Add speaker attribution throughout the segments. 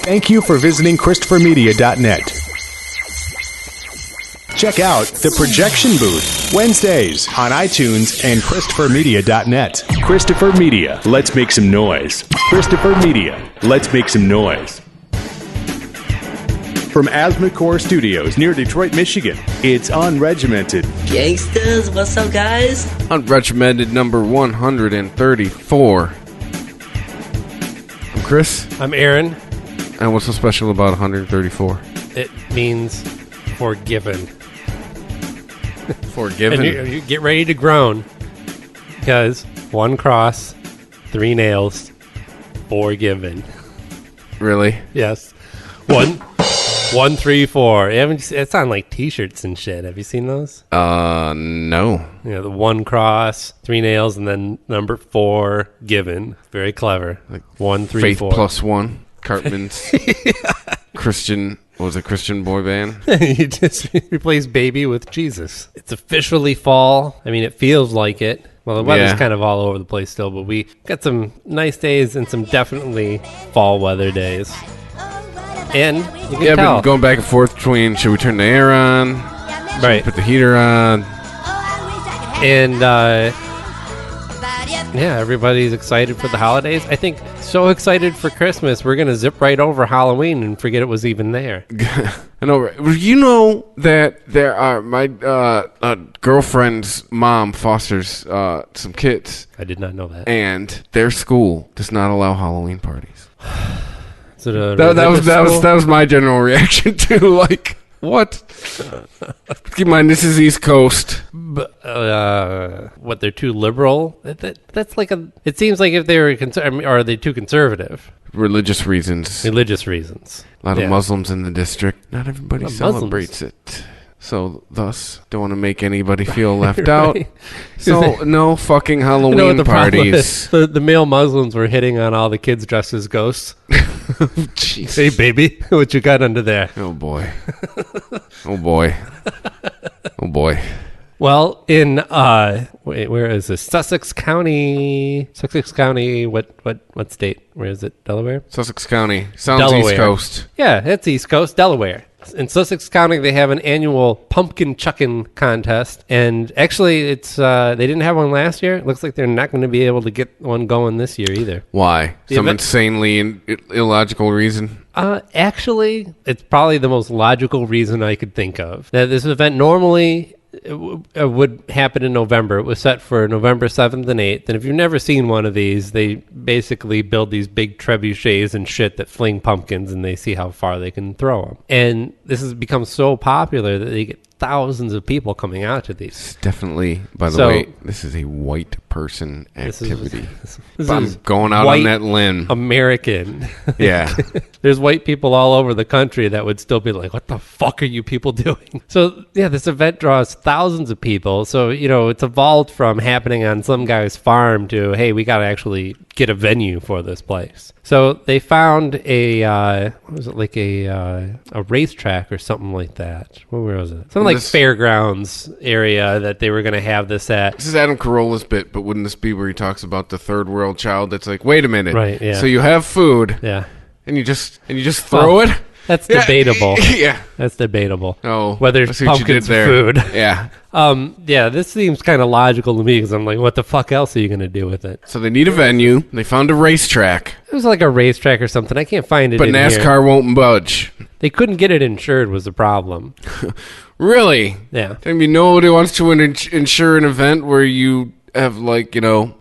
Speaker 1: Thank you for visiting ChristopherMedia.net. Check out The Projection Booth, Wednesdays on iTunes and ChristopherMedia.net. Christopher Media, let's make some noise. Christopher Media, let's make some noise. From Asthmacore Studios near Detroit, Michigan, it's Unregimented.
Speaker 2: Gangsters, what's up, guys?
Speaker 3: Unregimented number 134. I'm Chris.
Speaker 4: I'm Aaron.
Speaker 3: And what's so special about 134?
Speaker 4: It means forgiven.
Speaker 3: Forgiven?
Speaker 4: And you get ready to groan, because 1 cross, 3 nails, forgiven.
Speaker 3: Really?
Speaker 4: Yes. 1, 3, 4. It's on like t-shirts and shit. Have you seen those?
Speaker 3: No.
Speaker 4: The 1 cross, 3 nails, and then number 4 given. Very clever.
Speaker 3: Like
Speaker 4: 1, 3,
Speaker 3: Faith
Speaker 4: 4.
Speaker 3: Plus One. Cartman's Christian boy band.
Speaker 4: You just replace baby with Jesus. It's officially fall. I mean, it feels like it. Well, the weather's kind of all over the place still, but we got some nice days and some definitely fall weather days. And you can tell.
Speaker 3: Been going back and forth between should we turn the air on?
Speaker 4: Right.
Speaker 3: Put the heater on.
Speaker 4: And everybody's excited for the holidays. I think so excited for Christmas, we're going to zip right over Halloween and forget it was even there.
Speaker 3: I know. You know that there are my girlfriend's mom fosters some kids.
Speaker 4: I did not know that.
Speaker 3: And their school does not allow Halloween parties.
Speaker 4: That
Speaker 3: was my general reaction to like what? Keep in mind this is East Coast.
Speaker 4: But, what, they're too liberal? That's like it seems like if they were are they too conservative?
Speaker 3: Religious reasons.
Speaker 4: A lot
Speaker 3: of Muslims in the district. Not everybody celebrates it. So, thus, don't want to make anybody feel left out. So, no fucking Halloween parties.
Speaker 4: The male Muslims were hitting on all the kids dressed as ghosts.
Speaker 3: Jesus.
Speaker 4: Hey, baby, what you got under there?
Speaker 3: Oh, boy. Oh, boy. Oh, boy.
Speaker 4: Well, in, where is this? Sussex County, what state? Where is it? Delaware?
Speaker 3: Sussex County. Sounds
Speaker 4: Delaware.
Speaker 3: East Coast.
Speaker 4: Yeah, it's East Coast, Delaware. In Sussex County, they have an annual pumpkin chucking contest, and actually, it's they didn't have one last year. It looks like they're not going to be able to get one going this year either.
Speaker 3: Why? Some insanely illogical reason?
Speaker 4: Actually, it's probably the most logical reason I could think of. Now, this event normally would happen in November. It was set for November 7th and 8th. And if you've never seen one of these, they basically build these big trebuchets and shit that fling pumpkins, and they see how far they can throw them. And this has become so popular that they get thousands of people coming out to these.
Speaker 3: It's definitely, by the way, this is a white person activity. I'm going out on that limb.
Speaker 4: American.
Speaker 3: Yeah.
Speaker 4: There's white people all over the country that would still be like, what the fuck are you people doing? So, yeah, this event draws thousands of people. So, it's evolved from happening on some guy's farm to, hey, we got to actually get a venue for this place. So they found a racetrack or something like that. Where was it? Something like fairgrounds area that they were going to have this at.
Speaker 3: This is Adam Carolla's bit, but wouldn't this be where he talks about the third world child that's like, wait a minute.
Speaker 4: Right, yeah.
Speaker 3: So you have food.
Speaker 4: Yeah.
Speaker 3: And you just throw it?
Speaker 4: That's debatable.
Speaker 3: Yeah.
Speaker 4: That's debatable.
Speaker 3: Oh,
Speaker 4: whether it's pumpkins or food.
Speaker 3: Yeah.
Speaker 4: This seems kind of logical to me because I'm like, what the fuck else are you going to do with it?
Speaker 3: So they need a venue. They found a racetrack.
Speaker 4: It was like a racetrack or something. I can't find it
Speaker 3: But
Speaker 4: in
Speaker 3: NASCAR
Speaker 4: here.
Speaker 3: won't budge.
Speaker 4: They couldn't get it insured was the problem.
Speaker 3: Really?
Speaker 4: Yeah.
Speaker 3: I mean, nobody wants to insure an event where you have,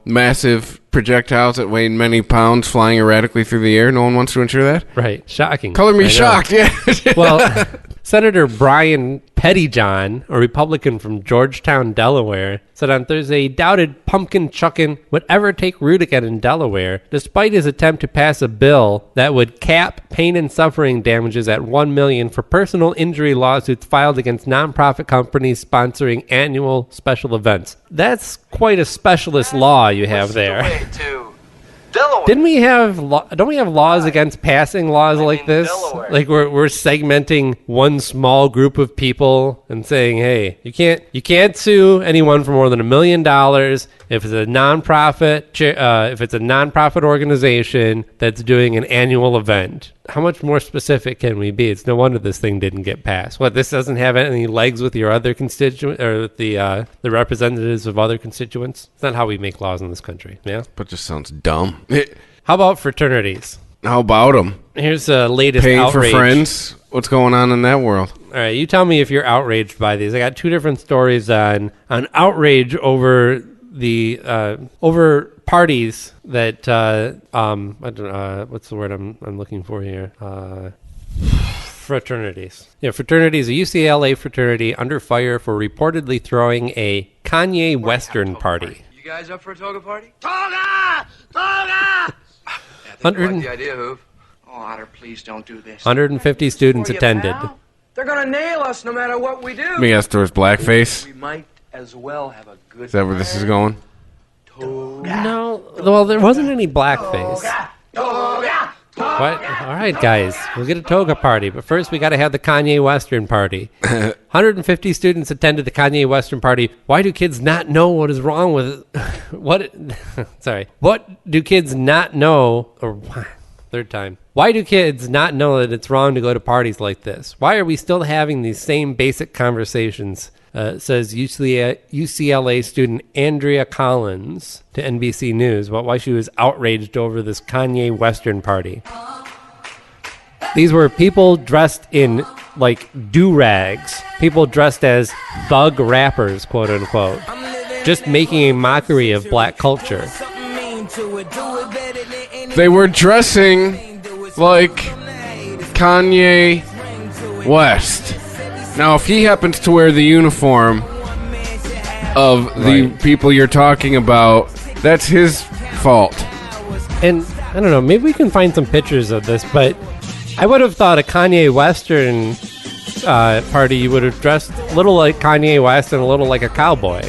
Speaker 3: massive projectiles that weigh many pounds flying erratically through the air. No one wants to insure that?
Speaker 4: Right. Shocking.
Speaker 3: Color me shocked, yeah.
Speaker 4: Well, Senator Brian Pettyjohn, a Republican from Georgetown, Delaware, said on Thursday he doubted pumpkin chucking would ever take root again in Delaware, despite his attempt to pass a bill that would cap pain and suffering damages at $1 million for personal injury lawsuits filed against nonprofit companies sponsoring annual special events. That's quite a specialist law you have there.
Speaker 5: Delaware.
Speaker 4: Didn't we have don't we have laws against passing laws like this?
Speaker 5: Delaware.
Speaker 4: Like we're segmenting one small group of people and saying, hey, you can't sue anyone for more than $1 million if it's a nonprofit organization that's doing an annual event. how much more specific can we be? It's no wonder this thing didn't get passed. What, this doesn't have any legs with your other constituent or with the representatives of other constituents? It's not how we make laws in this country. Yeah,
Speaker 3: But just sounds dumb.
Speaker 4: How about fraternities?
Speaker 3: How about them?
Speaker 4: Here's the latest
Speaker 3: Paying
Speaker 4: outrage.
Speaker 3: for friends? What's going on in that world?
Speaker 4: All right, you tell me if you're outraged by these. I got two different stories on outrage over the over parties that I don't what's the word I'm looking for here? Fraternities. Yeah, fraternities. A UCLA fraternity under fire for reportedly throwing a Kanye Western party.
Speaker 5: You guys up for a toga party? Toga! Toga! I think you like the idea, Hoof.
Speaker 6: Oh, Otter, please don't do this.
Speaker 4: 150 students attended.
Speaker 6: They're gonna nail us no matter what we do.
Speaker 3: Let me guess, there was blackface?
Speaker 5: We might as well have a good
Speaker 3: Is that where this is going?
Speaker 4: No, well, there wasn't any blackface. What? All right, guys, we'll get a toga party, but first we got to have the Kanye Western party. 150 students attended the Kanye Western party. Why do kids not know what is wrong with what? Sorry, what do kids not know? Or third time. Why do kids not know that it's wrong to go to parties like this? Why are we still having these same basic conversations? Says UCLA student Andrea Collins to NBC News about why she was outraged over this Kanye Western party. These were people dressed in, like, do-rags. People dressed as thug rappers, quote-unquote. Just making a mockery of black culture.
Speaker 3: They were dressing like Kanye West. Now, if he happens to wear the uniform of the people you're talking about, that's his fault.
Speaker 4: And, I don't know, maybe we can find some pictures of this, but I would have thought a Kanye Western party, you would have dressed a little like Kanye West and a little like a cowboy.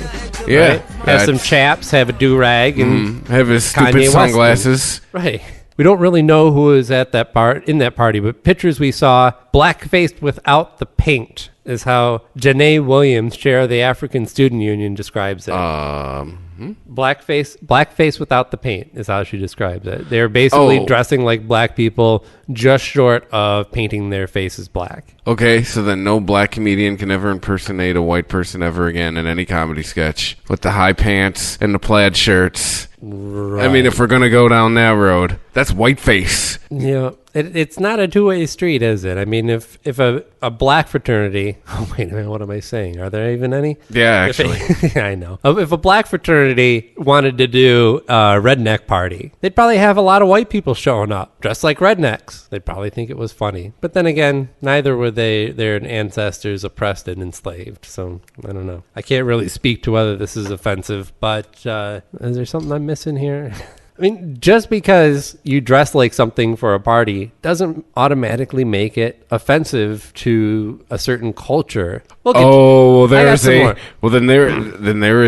Speaker 3: Yeah.
Speaker 4: Right? Have some chaps, have a do-rag, and
Speaker 3: have his stupid
Speaker 4: Kanye
Speaker 3: sunglasses.
Speaker 4: Right. We don't really know who is at that in that party, but pictures we saw, black-faced without the paint, is how Janae Williams, chair of the African Student Union, describes it. Blackface without the paint is how she describes it. They're basically dressing like black people, just short of painting their faces black.
Speaker 3: Okay, so then no black comedian can ever impersonate a white person ever again in any comedy sketch with the high pants and the plaid shirts. Right. I mean, if we're going to go down that road, that's whiteface.
Speaker 4: Yeah, it's not a two-way street, is it? I mean, if a black fraternity... Oh, wait a minute, what am I saying? Are there even any?
Speaker 3: Yeah, actually.
Speaker 4: I know. If a black fraternity wanted to do a redneck party, they'd probably have a lot of white people showing up, dressed like rednecks. They'd probably think it was funny. But then again, neither were their ancestors oppressed and enslaved. So, I don't know. I can't really speak to whether this is offensive, but is there something I'm missing here? I mean, just because you dress like something for a party doesn't automatically make it offensive to a certain culture.
Speaker 3: Then there is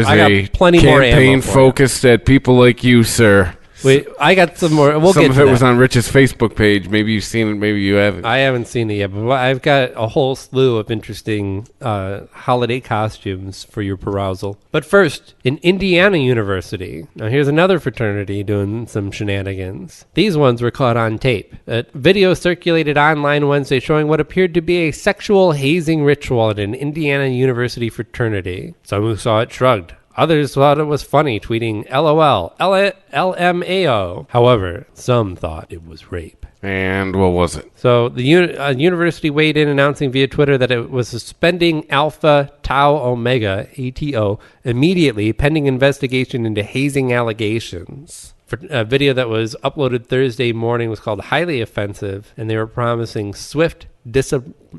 Speaker 3: a campaign focused at people like you, sir.
Speaker 4: Wait, I got some more.
Speaker 3: Some of it was on Rich's Facebook page. Maybe you've seen it, maybe you haven't.
Speaker 4: I haven't seen it yet, but I've got a whole slew of interesting holiday costumes for your perusal. But first, in Indiana University. Now, here's another fraternity doing some shenanigans. These ones were caught on tape. A video circulated online Wednesday showing what appeared to be a sexual hazing ritual at an Indiana University fraternity. Some who saw it shrugged. Others thought it was funny, tweeting LOL, LMAO. However, some thought it was rape.
Speaker 3: And what was it?
Speaker 4: So the university weighed in, announcing via Twitter that it was suspending Alpha Tau Omega, ATO, immediately, pending investigation into hazing allegations. A video that was uploaded Thursday morning was called Highly Offensive, and they were promising swift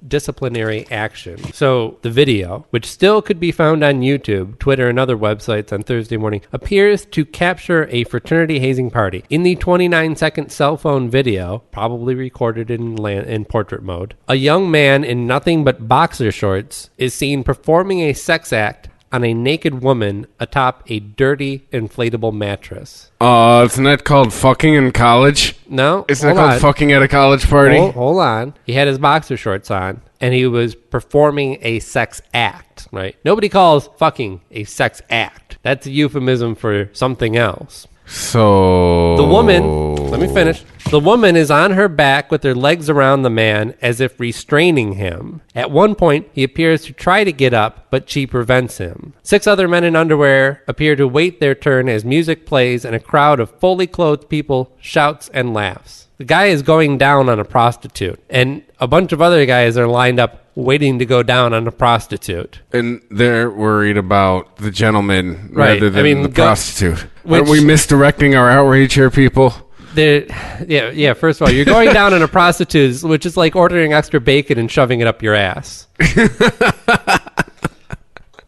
Speaker 4: disciplinary action. So the video, which still could be found on YouTube, Twitter, and other websites on Thursday morning, appears to capture a fraternity hazing party. In the 29-second cell phone video, probably recorded in portrait mode, a young man in nothing but boxer shorts is seen performing a sex act on a naked woman atop a dirty inflatable mattress.
Speaker 3: Isn't that called fucking in college?
Speaker 4: No.
Speaker 3: Isn't that called fucking at a college party?
Speaker 4: Hold on. He had his boxer shorts on, and he was performing a sex act, right? Nobody calls fucking a sex act. That's a euphemism for something else.
Speaker 3: So...
Speaker 4: The woman, let me finish. The woman is on her back with her legs around the man as if restraining him. At one point, he appears to try to get up, but she prevents him. 6 other men in underwear appear to wait their turn as music plays and a crowd of fully clothed people shouts and laughs. The guy is going down on a prostitute, and a bunch of other guys are lined up waiting to go down on a prostitute.
Speaker 3: And they're worried about the gentleman rather than the prostitute. Aren't we misdirecting our outrage here, people?
Speaker 4: Yeah. First of all, you're going down on a prostitute, which is like ordering extra bacon and shoving it up your ass.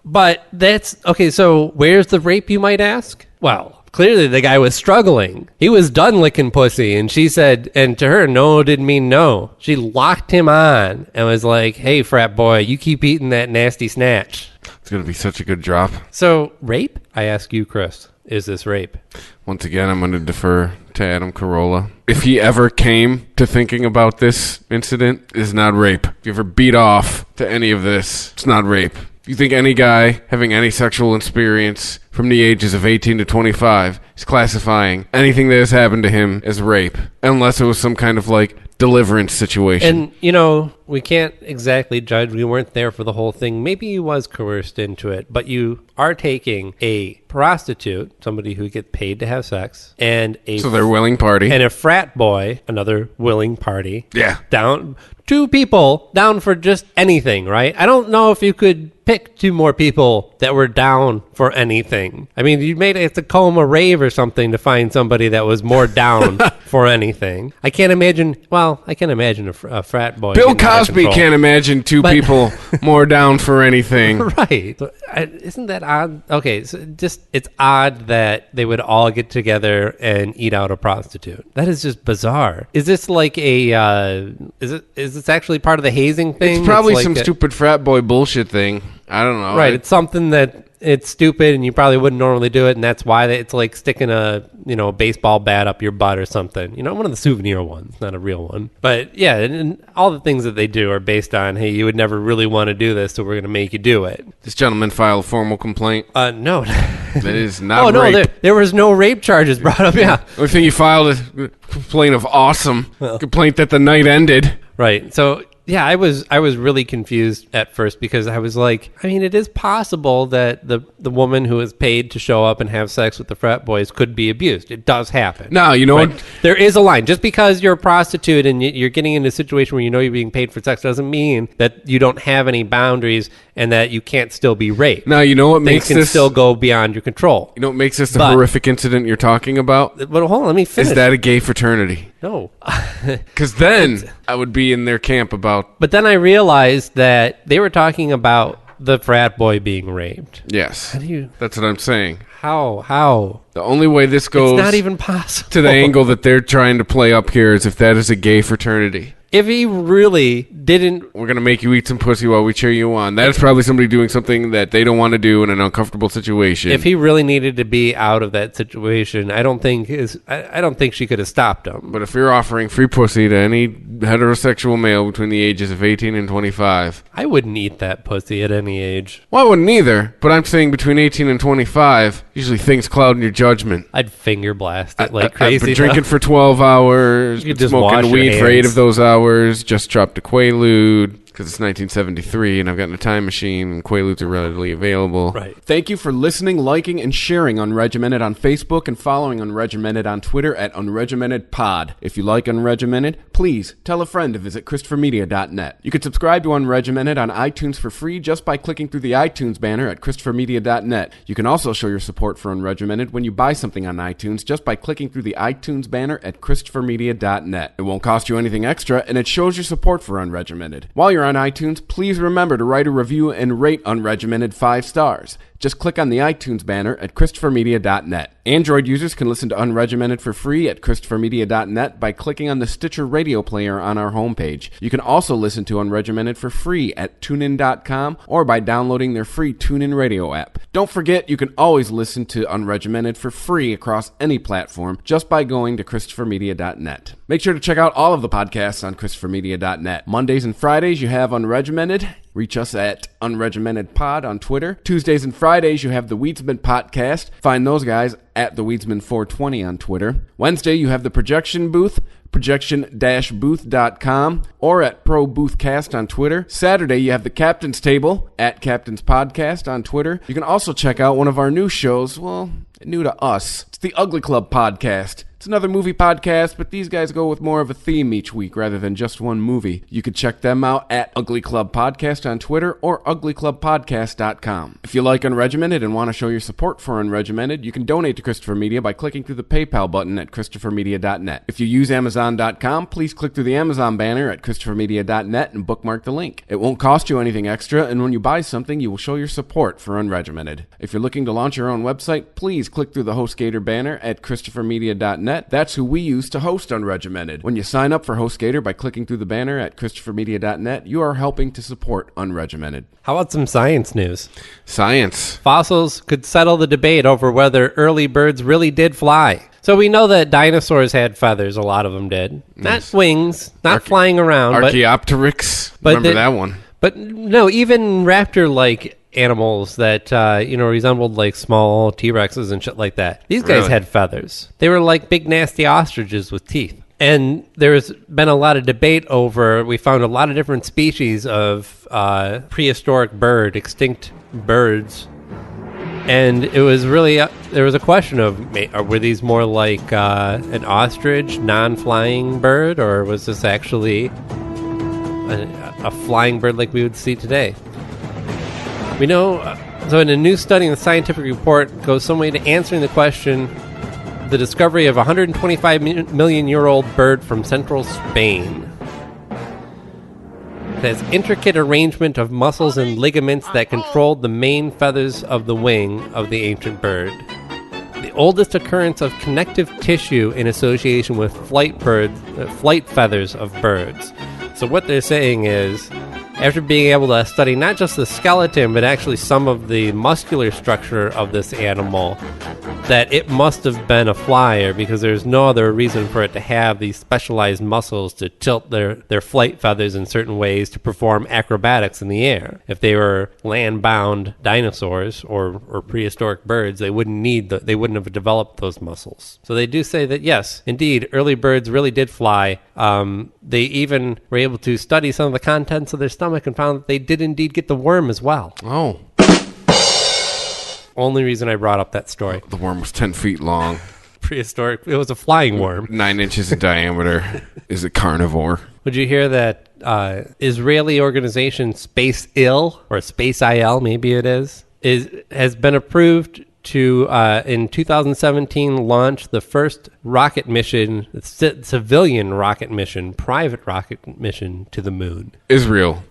Speaker 4: But that's okay. So where's the rape, you might ask? Well, clearly the guy was struggling. He was done licking pussy, and she said, and to her, no didn't mean no. She locked him on and was like, "Hey, frat boy, you keep eating that nasty snatch."
Speaker 3: It's gonna be such a good drop.
Speaker 4: So rape? I ask you, Chris. Is this rape?
Speaker 3: Once again, I'm going to defer to Adam Carolla. If he ever came to thinking about this incident, it's not rape. If you ever beat off to any of this, it's not rape. If you think any guy having any sexual experience from the ages of 18 to 25 is classifying anything that has happened to him as rape, unless it was some kind of like deliverance situation.
Speaker 4: And, we can't exactly judge. We weren't there for the whole thing. Maybe he was coerced into it, but you are taking a prostitute, somebody who gets paid to have sex, and
Speaker 3: so they're willing party.
Speaker 4: And a frat boy, another willing party.
Speaker 3: Yeah.
Speaker 4: Down 2 people down for just anything, right? I don't know if you could pick 2 more people that were down for anything. I mean, you made a Tacoma rave or something to find somebody that was more down for anything. I can't imagine. Well, I can imagine a frat boy.
Speaker 3: Bill Cosby can't imagine 2 people more down for anything.
Speaker 4: Right. Isn't that odd? Okay, so it's odd that they would all get together and eat out a prostitute. That is just bizarre. Is this like is this actually part of the hazing thing?
Speaker 3: It's probably
Speaker 4: like
Speaker 3: some stupid frat boy bullshit thing. I don't know.
Speaker 4: Right. It's something that it's stupid and you probably wouldn't normally do it, and that's why it's like sticking a baseball bat up your butt or something. One of the souvenir ones, not a real one. But yeah, and all the things that they do are based on, hey, you would never really want to do this, so we're going to make you do it.
Speaker 3: This gentleman filed a formal complaint.
Speaker 4: No.
Speaker 3: That is not
Speaker 4: rape.
Speaker 3: No,
Speaker 4: there was no rape charges brought up. Yeah.
Speaker 3: The only thing he filed is a complaint of awesome. Complaint that the night ended.
Speaker 4: Right. So yeah, I was really confused at first because I was like, I mean, it is possible that the woman who is paid to show up and have sex with the frat boys could be abused. It does happen.
Speaker 3: No, you know what?
Speaker 4: There is a line. Just because you're a prostitute and you're getting into a situation where you're being paid for sex doesn't mean that you don't have any boundaries and that you can't still be raped.
Speaker 3: Now, you know what makes
Speaker 4: Things can still go beyond your control.
Speaker 3: You know what makes this the horrific incident you're talking about?
Speaker 4: But hold on, let me finish.
Speaker 3: Is that a gay fraternity?
Speaker 4: No.
Speaker 3: Because then I would be in their camp about...
Speaker 4: But then I realized that they were talking about the frat boy being raped.
Speaker 3: Yes.
Speaker 4: How do you...
Speaker 3: That's what I'm saying.
Speaker 4: How?
Speaker 3: The only way this goes...
Speaker 4: It's not even possible.
Speaker 3: ...to the angle that they're trying to play up here is if that is a gay fraternity.
Speaker 4: If he really didn't...
Speaker 3: We're going to make you eat some pussy while we cheer you on. That's probably somebody doing something that they don't want to do in an uncomfortable situation.
Speaker 4: If he really needed to be out of that situation, I don't think she could have stopped him.
Speaker 3: But if you're offering free pussy to any heterosexual male between the ages of 18 and 25...
Speaker 4: I wouldn't eat that pussy at any age.
Speaker 3: Well, I wouldn't either. But I'm saying between 18 and 25, usually things cloud in your judgment.
Speaker 4: I'd finger blast it like crazy.
Speaker 3: I've been drinking for 12 hours,
Speaker 4: you just
Speaker 3: smoking weed for 8 of those hours. Just dropped a Quaalude because it's 1973 and I've gotten a time machine and Quaaludes are readily available.
Speaker 4: Right.
Speaker 7: Thank you for listening, liking, and sharing Unregimented on Facebook and following Unregimented on Twitter at UnregimentedPod. If you like Unregimented, please tell a friend to visit ChristopherMedia.net. You can subscribe to Unregimented on iTunes for free just by clicking through the iTunes banner at ChristopherMedia.net. You can also show your support for Unregimented when you buy something on iTunes just by clicking through the iTunes banner at ChristopherMedia.net. It won't cost you anything extra, and it shows your support for Unregimented. While you're on iTunes, please remember to write a review and rate Unregimented 5 stars. Just click on the iTunes banner at ChristopherMedia.net. Android users can listen to Unregimented for free at ChristopherMedia.net by clicking on the Stitcher radio player on our homepage. You can also listen to Unregimented for free at TuneIn.com or by downloading their free TuneIn radio app. Don't forget, you can always listen to Unregimented for free across any platform just by going to ChristopherMedia.net. Make sure to check out all of the podcasts on ChristopherMedia.net. Mondays and Fridays, you have Unregimented. Reach us at UnregimentedPod on Twitter. Tuesdays and Fridays, you have the Weedsman Podcast. Find those guys at the Weedsman420 on Twitter. Wednesday, you have the Projection Booth, projection-booth.com, or at ProBoothCast on Twitter. Saturday, you have the Captain's Table at Captain's Podcast on Twitter. You can also check out one of our new shows, well, new to us. It's the Ugly Club Podcast. It's another movie podcast, but these guys go with more of a theme each week rather than just one movie. You can check them out at Ugly Club Podcast on Twitter or uglyclubpodcast.com. If you like Unregimented and want to show your support for Unregimented, you can donate to Christopher Media by clicking through the PayPal button at christophermedia.net. If you use Amazon.com, please click through the Amazon banner at christophermedia.net and bookmark the link. It won't cost you anything extra, and when you buy something, you will show your support for Unregimented. If you're looking to launch your own website, please click through the HostGator banner at christophermedia.net. That's who we use to host Unregimented. When you sign up for HostGator by clicking through the banner at christophermedia.net, you are helping to support Unregimented.
Speaker 4: How about some science news?
Speaker 7: Science.
Speaker 4: Fossils could settle the debate over whether early birds really did fly. So we know that dinosaurs had feathers, a lot of them did. Not wings, not flying around.
Speaker 7: Archaeopteryx. Remember that one.
Speaker 4: But no, even raptor-like animals that, resembled like small T-Rexes and shit like that. These guys had feathers. They were like big nasty ostriches with teeth. And there's been a lot of debate over, we found a lot of different species of prehistoric extinct birds. And it was really, there was a question of, were these more like an ostrich, non-flying bird, or was this actually a flying bird like we would see today? We know, so in a new study in the scientific report goes some way to answering the question, the discovery of a 125-million-year-old bird from central Spain. It has intricate arrangement of muscles and ligaments that controlled the main feathers of the wing of the ancient bird. The oldest occurrence of connective tissue in association with flight feathers of birds. So what they're saying is, after being able to study not just the skeleton, but actually some of the muscular structure of this animal, that it must have been a flyer because there's no other reason for it to have these specialized muscles to tilt their flight feathers in certain ways to perform acrobatics in the air. If they were land-bound dinosaurs or prehistoric birds, they wouldn't have developed those muscles. So they do say that yes, indeed, early birds really did fly. They even were able to study some of the contents of their stomach and found that they did indeed get the worm as well.
Speaker 7: Oh.
Speaker 4: Only reason I brought up that story.
Speaker 7: The worm was 10 feet long.
Speaker 4: Prehistoric. It was a flying worm.
Speaker 7: 9 inches in diameter. Is a carnivore.
Speaker 4: Would you hear that Israeli organization Space IL, or Space IL, maybe it has been approved to, in 2017, launch the first rocket mission, civilian rocket mission, private rocket mission to the moon.
Speaker 7: Israel,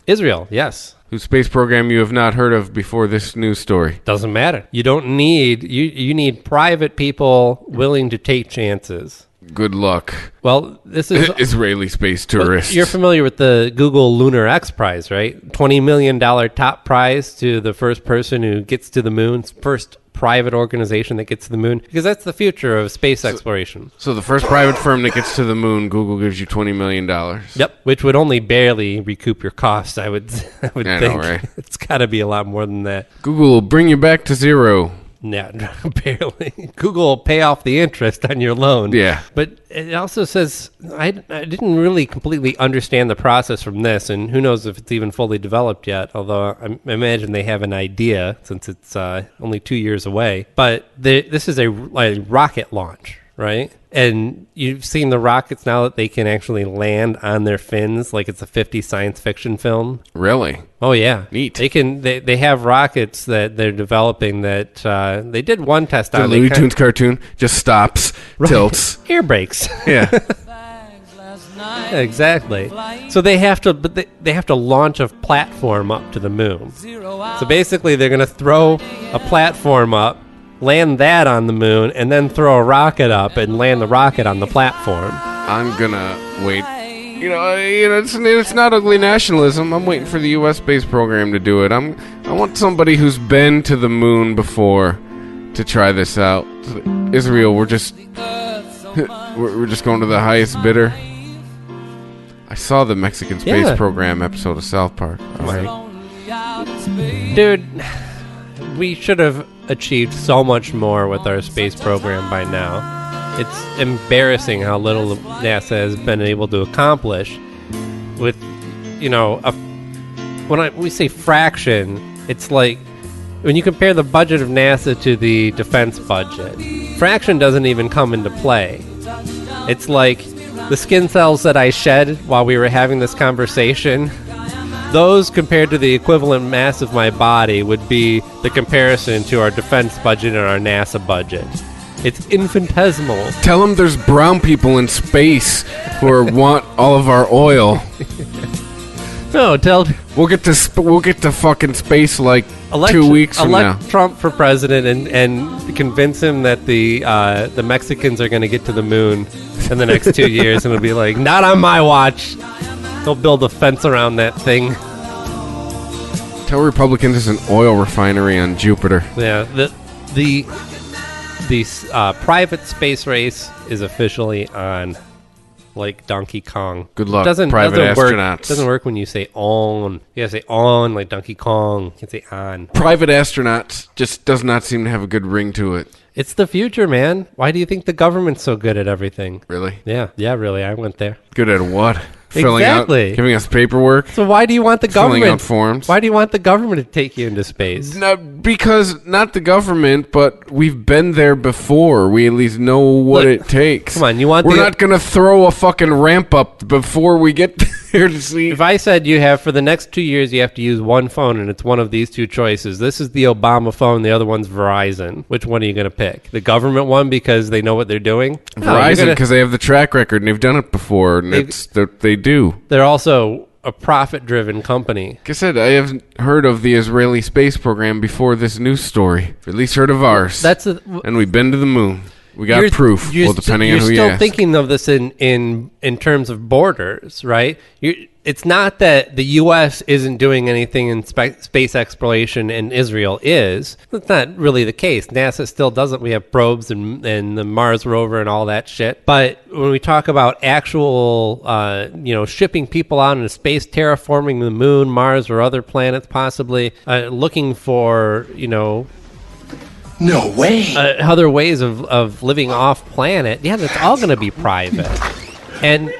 Speaker 4: yes.
Speaker 7: Whose space program you have not heard of before this news story.
Speaker 4: Doesn't matter. You don't need, you need private people willing to take chances.
Speaker 7: Good luck.
Speaker 4: Well, this is
Speaker 7: Israeli space tourists.
Speaker 4: You're familiar with the Google Lunar X Prize, right? $20 million top prize to the first person who gets to the moon, first private organization that gets to the moon, because that's the future of space exploration.
Speaker 7: So the first private firm that gets to the moon, Google gives you $20 million.
Speaker 4: Yep, which would only barely recoup your costs, I would think.
Speaker 7: Know, right?
Speaker 4: It's got to be a lot more than that.
Speaker 7: Google will bring you back to zero.
Speaker 4: Yeah, barely. Google will pay off the interest on your loan.
Speaker 7: Yeah.
Speaker 4: But it also says, I didn't really completely understand the process from this, and who knows if it's even fully developed yet, although I imagine they have an idea since it's only 2 years away. But this is a rocket launch, right? And you've seen the rockets now that they can actually land on their fins like it's a 50 science fiction film.
Speaker 7: Really?
Speaker 4: Oh, yeah.
Speaker 7: Neat.
Speaker 4: They have rockets that they're developing that they did one test on.
Speaker 7: The Looney Tunes cartoon just stops, tilts.
Speaker 4: Air brakes.
Speaker 7: Yeah.
Speaker 4: Exactly. So they have to launch a platform up to the moon. So basically they're going to throw a platform up, land that on the moon, and then throw a rocket up and land the rocket on the platform.
Speaker 7: I'm gonna wait. It's not ugly nationalism. I'm waiting for the U.S. space program to do it. I want somebody who's been to the moon before to try this out. Israel, we're just going to the highest bidder. I saw the Mexican space program episode of South Park.
Speaker 4: Right. Dude, we should have achieved so much more with our space program by now. It's embarrassing how little NASA has been able to accomplish with, when we say fraction, it's like when you compare the budget of NASA to the defense budget, fraction doesn't even come into play. It's like the skin cells that I shed while we were having this conversation, those compared to the equivalent mass of my body would be the comparison to our defense budget and our NASA budget. It's infinitesimal.
Speaker 3: Tell them there's brown people in space who want all of our oil.
Speaker 4: No,
Speaker 3: We'll get to fucking space like 2 weeks from now.
Speaker 4: Elect Trump for president and convince him that the Mexicans are going to get to the moon in the next 2 years, and it'll be like, not on my watch. They'll build a fence around that thing.
Speaker 3: Tell Republicans there's an oil refinery on Jupiter.
Speaker 4: Yeah, the private space race is officially on, like Donkey Kong.
Speaker 3: Good luck,
Speaker 4: doesn't
Speaker 3: private
Speaker 4: work,
Speaker 3: astronauts.
Speaker 4: Doesn't work when you say on. You gotta say on like Donkey Kong. You can say on.
Speaker 3: Private astronauts just does not seem to have a good ring to it.
Speaker 4: It's the future, man. Why do you think the government's so good at everything?
Speaker 3: Really?
Speaker 4: Yeah, really. I went there.
Speaker 3: Good at what?
Speaker 4: Exactly.
Speaker 3: Giving us paperwork?
Speaker 4: So why do you want the government?
Speaker 3: Filling out forms?
Speaker 4: Why do you want the government to take you into space?
Speaker 3: No, because not the government, but we've been there before. We at least know what it takes.
Speaker 4: Come on,
Speaker 3: We're not going to throw a fucking ramp up before we get there to see.
Speaker 4: If I said for the next 2 years, you have to use one phone and it's one of these two choices. This is the Obama phone, the other one's Verizon. Which one are you going to pick? The government one because they know what they're doing?
Speaker 3: Verizon because they have the track record and they've done it before, and they do.
Speaker 4: They're also a profit-driven company.
Speaker 3: Like I said, I haven't heard of the Israeli space program before this news story. At least heard of ours. And we've been to the moon. We got proof. Depending on who you ask.
Speaker 4: You're still thinking of this in terms of borders, right? It's not that the U.S. isn't doing anything in space exploration and Israel is. That's not really the case. NASA still doesn't. We have probes and the Mars rover and all that shit. But when we talk about actual, shipping people out into space, terraforming the moon, Mars, or other planets possibly, looking for,
Speaker 2: No way.
Speaker 4: other ways of living off planet, that's all going to be private. And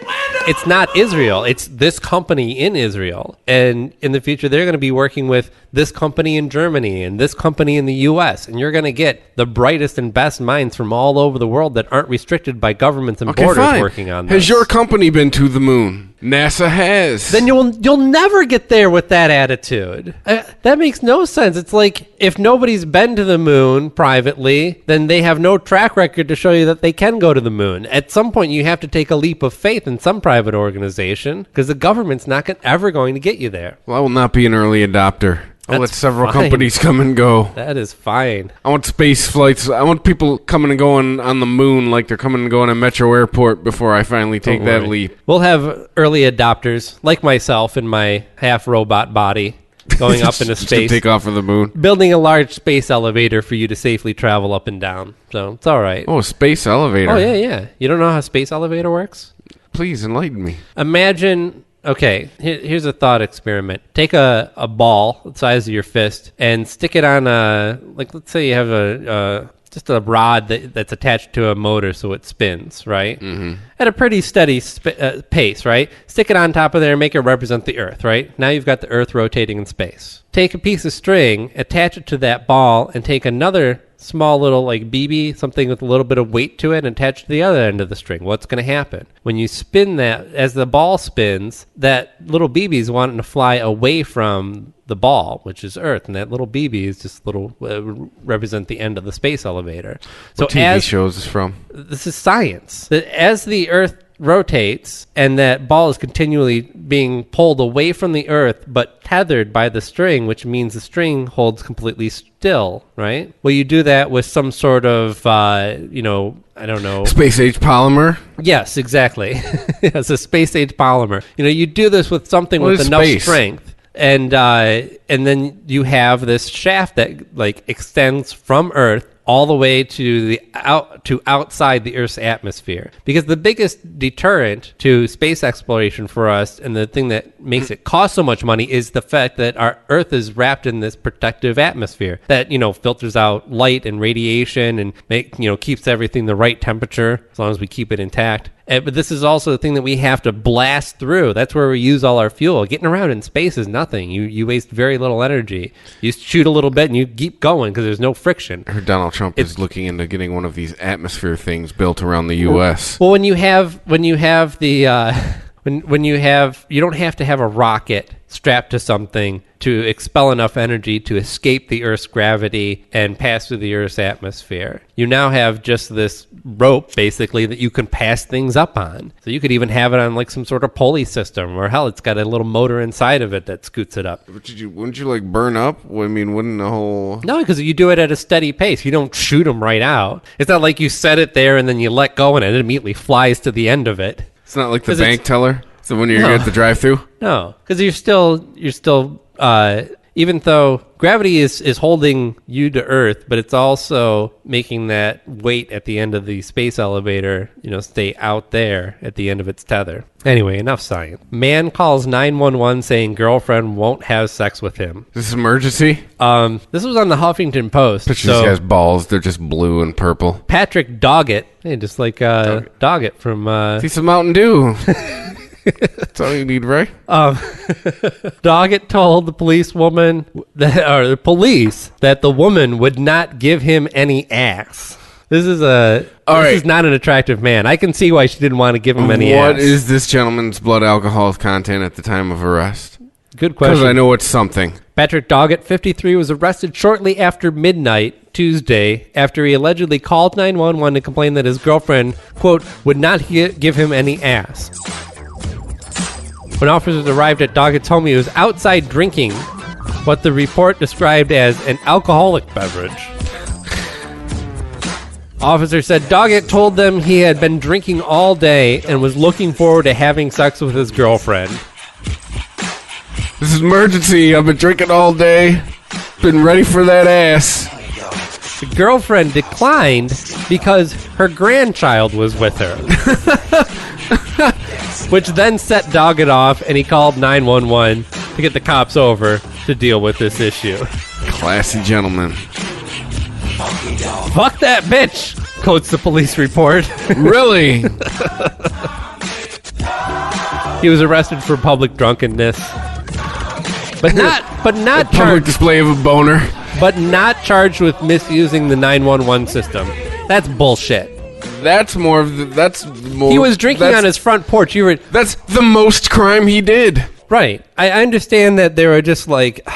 Speaker 4: it's not Israel. It's this company in Israel. And in the future, they're going to be working with this company in Germany and this company in the U.S. And you're going to get the brightest and best minds from all over the world that aren't restricted by governments and borders working on this.
Speaker 3: Has your company been to the moon? NASA has.
Speaker 4: Then you'll never get there with that attitude. That makes no sense. It's like if nobody's been to the moon privately, then they have no track record to show you that they can go to the moon. At some point, you have to take a leap of faith in some private organization because the government's not ever going to get you there.
Speaker 3: Well, I will not be an early adopter. I'll let several
Speaker 4: fine.
Speaker 3: companies come and go.
Speaker 4: That is fine.
Speaker 3: I want space flights. I want people coming and going on the moon like they're coming and going at Metro Airport before I finally take that leap.
Speaker 4: We'll have early adopters like myself in my half-robot body going up into
Speaker 3: Just
Speaker 4: space.
Speaker 3: to take off from the moon.
Speaker 4: Building a large space elevator for you to safely travel up and down. So it's all right.
Speaker 3: Oh, a space elevator.
Speaker 4: Oh, yeah. You don't know how a space elevator works?
Speaker 3: Please enlighten me.
Speaker 4: Imagine... Okay, here's a thought experiment. Take a ball the size of your fist and stick it on let's say you have just a rod that's attached to a motor so it spins, right? Mm-hmm. At a pretty steady pace, right? Stick it on top of there and make it represent the Earth, right? Now you've got the Earth rotating in space. Take a piece of string, attach it to that ball, and take another small little like BB, something with a little bit of weight to it, and attach to the other end of the string. What's going to happen? When you spin that, as the ball spins, that little BB is wanting to fly away from the ball, which is Earth, and that little BB is just represent the end of the space elevator.
Speaker 3: What TV shows is from?
Speaker 4: This is science. As the Earth rotates and that ball is continually being pulled away from the Earth but tethered by the string, which means the string holds completely still, right? Well, you do that with some sort of I don't know,
Speaker 3: space age polymer.
Speaker 4: Yes, exactly. It's a space age polymer. You do this with something with enough strength, and then you have this shaft that like extends from Earth all the way to outside the Earth's atmosphere. Because the biggest deterrent to space exploration for us, and the thing that makes it cost so much money is the fact that our Earth is wrapped in this protective atmosphere that, filters out light and radiation and keeps everything the right temperature as long as we keep it intact. But this is also the thing that we have to blast through. That's where we use all our fuel. Getting around in space is nothing. You waste very little energy. You shoot a little bit and you keep going because there's no friction.
Speaker 7: I heard Donald Trump is looking into getting one of these atmosphere things built around the U.S.
Speaker 4: Well, you don't have to have a rocket strapped to something to expel enough energy to escape the Earth's gravity and pass through the Earth's atmosphere. You now have just this rope, basically, that you can pass things up on. So you could even have it on like some sort of pulley system, or hell, it's got a little motor inside of it that scoots it up.
Speaker 7: But wouldn't you like burn up? I mean, wouldn't the whole...
Speaker 4: No, because you do it at a steady pace. You don't shoot them right out. It's not like you set it there and then you let go and it immediately flies to the end of it.
Speaker 7: It's not like the bank teller? So when you're at the drive-thru?
Speaker 4: No, because you're still even though gravity is holding you to Earth, but it's also making that weight at the end of the space elevator, stay out there at the end of its tether. Anyway, enough science. Man calls 911 saying girlfriend won't have sex with him.
Speaker 7: Is this emergency?
Speaker 4: This was on the Huffington Post.
Speaker 7: Picture these guys' balls. They're just blue and purple.
Speaker 4: Patrick Doggett. Hey, just like Doggett from...
Speaker 7: See some Mountain Dew. That's all you need, right?
Speaker 4: Doggett told the police that the woman would not give him any ass. This is not an attractive man. I can see why she didn't want to give him any ass.
Speaker 7: What is this gentleman's blood alcohol content at the time of arrest?
Speaker 4: Good question.
Speaker 7: Because I know it's something.
Speaker 4: Patrick Doggett, 53, was arrested shortly after midnight Tuesday after he allegedly called 911 to complain that his girlfriend, quote, would not give him any ass. When officers arrived at Doggett's home, he was outside drinking what the report described as an alcoholic beverage. Officer said Doggett told them he had been drinking all day and was looking forward to having sex with his girlfriend.
Speaker 7: This is emergency. I've been drinking all day. Been ready for that ass.
Speaker 4: The girlfriend declined because her grandchild was with her. Which then set Doggett off, and he called 911 to get the cops over to deal with this issue.
Speaker 7: Classy gentleman.
Speaker 4: Fuck that bitch, quotes the police report.
Speaker 7: Really?
Speaker 4: He was arrested for public drunkenness, but not
Speaker 7: public
Speaker 4: charged.
Speaker 7: Display of a boner.
Speaker 4: But not charged with misusing the 911 system. That's bullshit.
Speaker 7: That's more.
Speaker 4: He was drinking on his front porch.
Speaker 7: That's the most crime he did.
Speaker 4: Right. I understand that they were just like,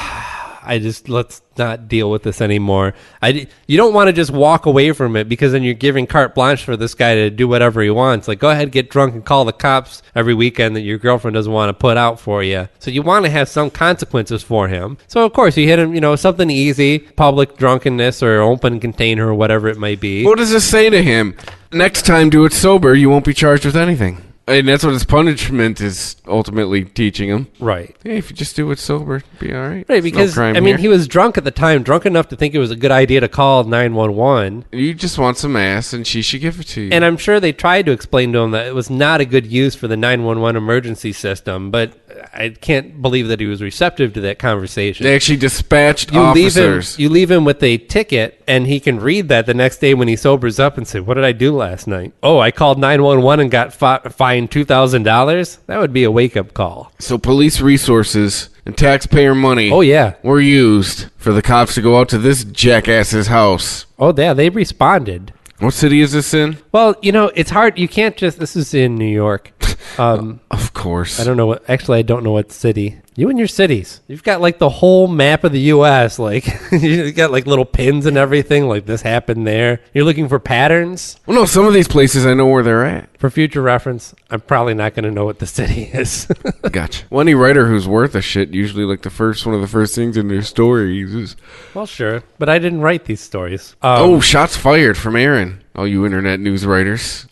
Speaker 4: let's not deal with this anymore. You don't want to just walk away from it because then you're giving carte blanche for this guy to do whatever he wants. Like, go ahead, get drunk and call the cops every weekend that your girlfriend doesn't want to put out for you. So you want to have some consequences for him. So, of course, you hit him, something easy, public drunkenness or open container or whatever it might be.
Speaker 7: What does this say to him? Next time, do it sober. You won't be charged with anything. And that's what his punishment is ultimately teaching him.
Speaker 4: Right.
Speaker 7: Hey, if you just do it sober, it'll be all right.
Speaker 4: Right, because, he was drunk at the time, drunk enough to think it was a good idea to call 911.
Speaker 7: You just want some ass, and she should give it to you.
Speaker 4: And I'm sure they tried to explain to him that it was not a good use for the 911 emergency system, but I can't believe that he was receptive to that conversation.
Speaker 7: They actually dispatched officers.
Speaker 4: You leave him with a ticket, and he can read that the next day when he sobers up and say, what did I do last night? Oh, I called 911 and got fined $2,000? That would be a wake-up call.
Speaker 7: So police resources and taxpayer money were used for the cops to go out to this jackass's house.
Speaker 4: Oh, yeah, they responded.
Speaker 7: What city is this in?
Speaker 4: Well, it's hard. You can't just... This is in New York.
Speaker 7: Of course.
Speaker 4: I don't know what... Actually, I don't know what city. You and your cities. You've got, like, the whole map of the U.S. Like, you got, like, little pins and everything. Like, this happened there. You're looking for patterns.
Speaker 7: Well, no, some of these places I know where they're at.
Speaker 4: For future reference, I'm probably not going to know what the city is.
Speaker 7: Gotcha. Well, any writer who's worth a shit, usually, like, one of the first things in their story is...
Speaker 4: Well, sure. But I didn't write these stories.
Speaker 7: Shots fired from Aaron. All you internet news writers.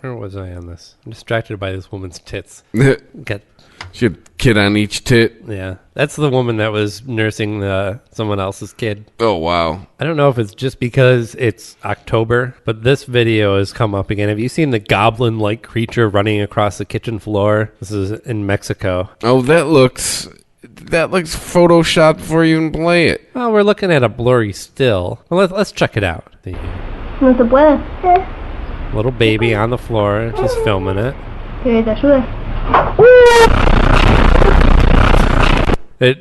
Speaker 4: Where was I on this? I'm distracted by this woman's tits.
Speaker 3: She had a kid on each tit.
Speaker 4: Yeah. That's the woman that was nursing someone else's kid.
Speaker 3: Oh, wow.
Speaker 4: I don't know if it's just because it's October, but this video has come up again. Have you seen the goblin-like creature running across the kitchen floor? This is in Mexico.
Speaker 3: Oh, that looks photoshopped before you even play it.
Speaker 4: Well, we're looking at a blurry still. Well, let's check it out.
Speaker 8: No se puede.
Speaker 4: Little baby on the floor, just filming it.
Speaker 8: Que te ayude.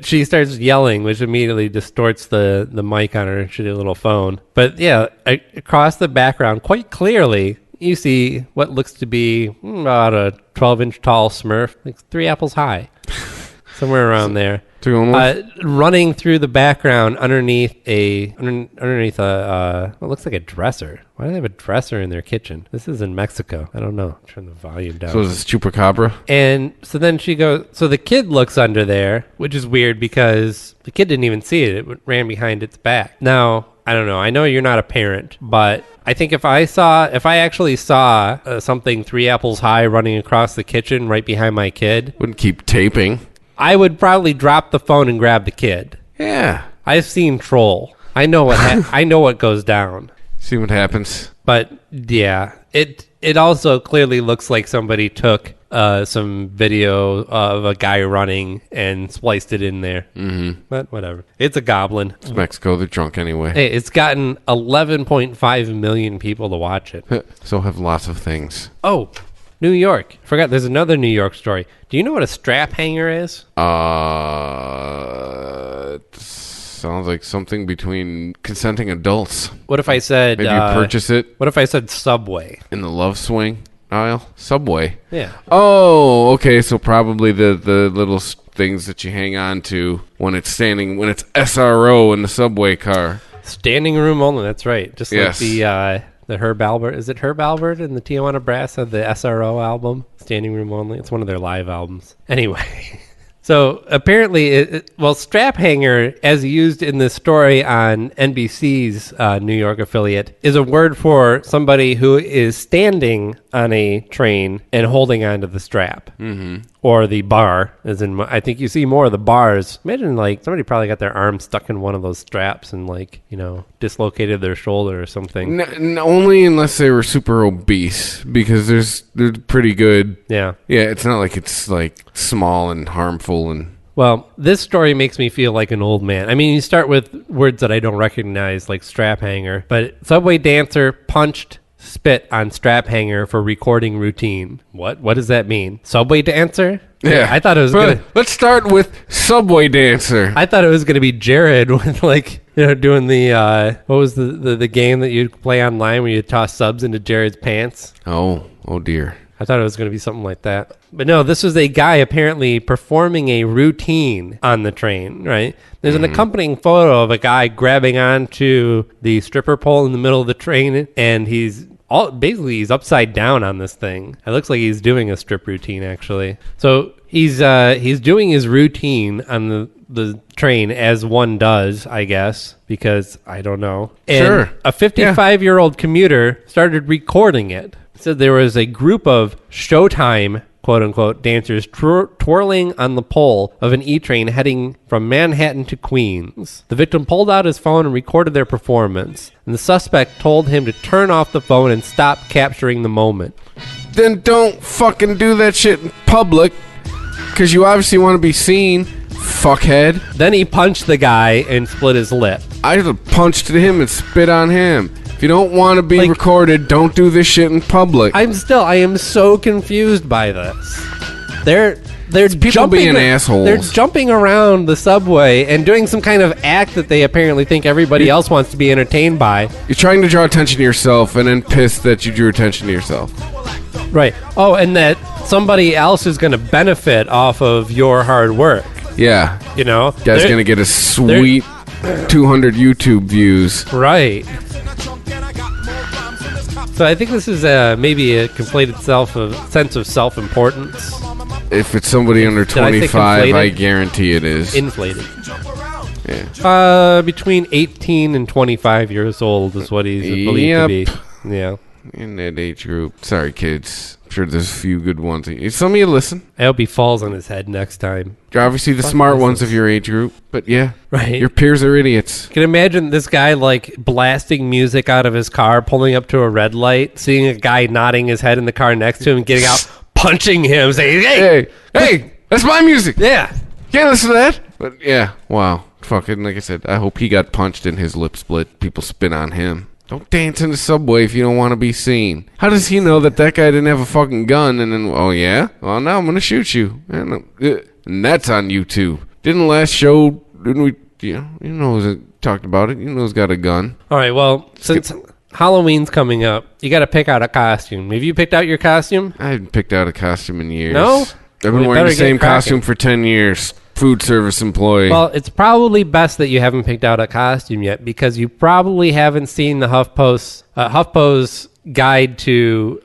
Speaker 4: She starts yelling, which immediately distorts the mic on her shitty little phone. But yeah, across the background, quite clearly, you see what looks to be about a 12-inch tall Smurf, like 3 apples high, somewhere around there. Running through the background underneath what looks like a dresser. Why do they have a dresser in their kitchen? This is in Mexico. I don't know. Turn the volume down.
Speaker 3: So is this Chupacabra?
Speaker 4: And so then she goes, so the kid looks under there, which is weird because the kid didn't even see it. It ran behind its back. Now, I don't know. I know you're not a parent, but I think if I actually saw something 3 apples high running across the kitchen right behind my kid,
Speaker 3: Wouldn't keep taping.
Speaker 4: I would probably drop the phone and grab the kid.
Speaker 3: Yeah.
Speaker 4: I've seen Troll. I know what I know what goes down.
Speaker 3: See what happens.
Speaker 4: But yeah, it also clearly looks like somebody took some video of a guy running and spliced it in there. Mm-hmm. But whatever. It's a goblin.
Speaker 3: It's Mexico. They're drunk anyway.
Speaker 4: Hey, it's gotten 11.5 million people to watch it.
Speaker 3: So have lots of things.
Speaker 4: Oh, New York. Forgot there's another New York story. Do you know what a strap hanger is?
Speaker 3: It sounds like something between consenting adults.
Speaker 4: What if I said...
Speaker 3: Maybe you purchase it?
Speaker 4: What if I said Subway?
Speaker 3: In the love swing aisle? Subway.
Speaker 4: Yeah.
Speaker 3: Oh, okay. So probably the little things that you hang on to when it's SRO in the subway car.
Speaker 4: Standing room only. That's right. Just
Speaker 3: yes.
Speaker 4: Like the Herb Albert. Is it Herb Albert and the Tijuana Brass had the SRO album? Standing room only. It's one of their live albums. Anyway. So apparently, strap hanger, as used in this story on NBC's New York affiliate, is a word for somebody who is standing on a train and holding onto the strap. Mm-hmm. Or the bar, as in, I think you see more of the bars. Imagine, like, somebody probably got their arm stuck in one of those straps and, like, dislocated their shoulder or something.
Speaker 3: Only unless they were super obese, because they're pretty good.
Speaker 4: Yeah.
Speaker 3: Yeah, it's not like it's, like, small and harmful and...
Speaker 4: Well, this story makes me feel like an old man. I mean, you start with words that I don't recognize, like strap hanger, but Subway dancer punched spit on strap hanger for recording routine. What does that mean? Subway dancer?
Speaker 3: Yeah.
Speaker 4: I thought it was
Speaker 3: Let's start with Subway dancer.
Speaker 4: I thought it was gonna be Jared with, like, doing the what was the game that you'd play online where you toss subs into Jared's pants?
Speaker 3: Oh dear.
Speaker 4: I thought it was going to be something like that. But no, this was a guy apparently performing a routine on the train, right? There's an accompanying photo of a guy grabbing onto the stripper pole in the middle of the train, and he's upside down on this thing. It looks like he's doing a strip routine, actually. So he's doing his routine on the train, as one does, I guess, because I don't know. And
Speaker 3: sure.
Speaker 4: A 55-year-old commuter started recording it. Said there was a group of Showtime, quote-unquote, dancers twirling on the pole of an E-train heading from Manhattan to Queens. The victim pulled out his phone and recorded their performance, and the suspect told him to turn off the phone and stop capturing the moment.
Speaker 3: Then don't fucking do that shit in public, because you obviously want to be seen, fuckhead.
Speaker 4: Then he punched the guy and split his lip.
Speaker 3: I just punched him and spit on him. If you don't want to be recorded, don't do this shit in public.
Speaker 4: I am so confused by this. They're
Speaker 3: people being assholes.
Speaker 4: They're jumping around the subway and doing some kind of act that they apparently think everybody else wants to be entertained by.
Speaker 3: You're trying to draw attention to yourself and then pissed that you drew attention to yourself.
Speaker 4: Right. Oh, and that somebody else is going to benefit off of your hard work.
Speaker 3: Yeah. Guy's going to get a sweet 200 YouTube views.
Speaker 4: Right. So I think this is maybe a conflated sense of self-importance.
Speaker 3: If it's somebody under 25, I guarantee it is.
Speaker 4: Inflated.
Speaker 3: Yeah.
Speaker 4: Between 18 and 25 years old is what he's believed to be. Yeah.
Speaker 3: In that age group. Sorry, kids. sure there's a few good ones. Some of you listen.
Speaker 4: I hope he falls on his head next time.
Speaker 3: You're obviously the smart ones of your age group. But yeah,
Speaker 4: Right.
Speaker 3: your peers are idiots.
Speaker 4: Can you imagine this guy like blasting music out of his car, pulling up to a red light, seeing a guy nodding his head in the car next to him, getting out, punching him, saying,
Speaker 3: Hey, that's my music.
Speaker 4: Yeah.
Speaker 3: Can't listen to that. But yeah, wow. Fucking, like I said, I hope he got punched and his lip split. People spit on him. Don't dance in the subway if you don't want to be seen. How does he know that guy didn't have a fucking gun? And then, oh yeah? Well, now I'm going to shoot you. And that's on YouTube. Didn't last show, didn't we? You know, talked about it. You know he's got a gun.
Speaker 4: All right, well, since Halloween's coming up, you got to pick out a costume. Have you picked out your costume?
Speaker 3: I haven't picked out a costume in years.
Speaker 4: No?
Speaker 3: I've been wearing the same costume for 10 years. Food service employee.
Speaker 4: Well, it's probably best that you haven't picked out a costume yet because you probably haven't seen the HuffPo's guide to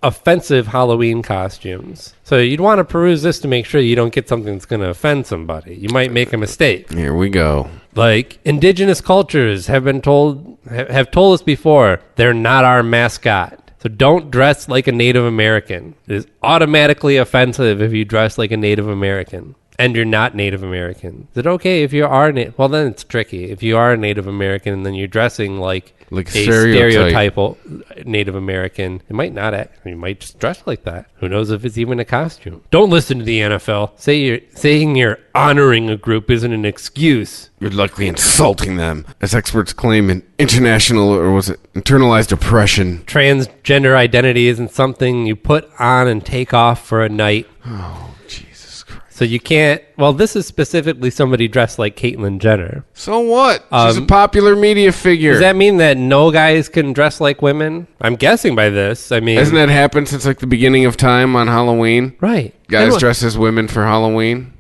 Speaker 4: offensive Halloween costumes. So you'd want to peruse this to make sure you don't get something that's going to offend somebody. You might make a mistake.
Speaker 3: Here we go.
Speaker 4: Like indigenous cultures have told us before, they're not our mascot. So don't dress like a Native American. It is automatically offensive if you dress like a Native American. And you're not Native American. Is it okay if you are well, then it's tricky. If you are a Native American and then you're dressing like a stereotypal Native American, it might not act. You might just dress like that. Who knows if it's even a costume? Don't listen to the NFL. Saying you're honoring a group isn't an excuse.
Speaker 3: You're likely insulting them, as experts claim in internalized oppression.
Speaker 4: Transgender identity isn't something you put on and take off for a night.
Speaker 3: Oh, Jesus Christ.
Speaker 4: So you can't... Well, this is specifically somebody dressed like Caitlyn Jenner.
Speaker 3: So what? She's a popular media figure.
Speaker 4: Does that mean that no guys can dress like women? I'm guessing by this. I mean...
Speaker 3: Hasn't that happened since like the beginning of time on Halloween?
Speaker 4: Right.
Speaker 3: Guys dress as women for Halloween?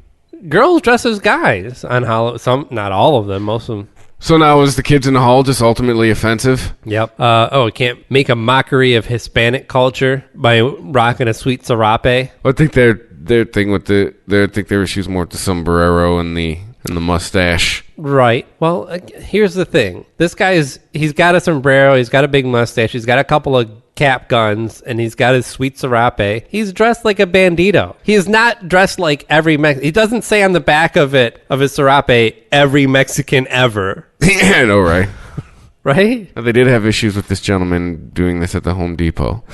Speaker 4: Girls dress as guys on Halloween. Some, not all of them, most of them.
Speaker 3: So now is the kids in the hall just ultimately offensive?
Speaker 4: Yep. Can't make a mockery of Hispanic culture by rocking a sweet serape.
Speaker 3: I think their thing with their issues more with the sombrero and the mustache.
Speaker 4: Right. Well, here's the thing. This he's got a sombrero, he's got a big mustache, he's got a couple of cap guns, and he's got his sweet serape. He's dressed like a bandito. He is not dressed like every He doesn't say on the back of his serape, every Mexican ever.
Speaker 3: Yeah, I know, right?
Speaker 4: Right?
Speaker 3: They did have issues with this gentleman doing this at the Home Depot.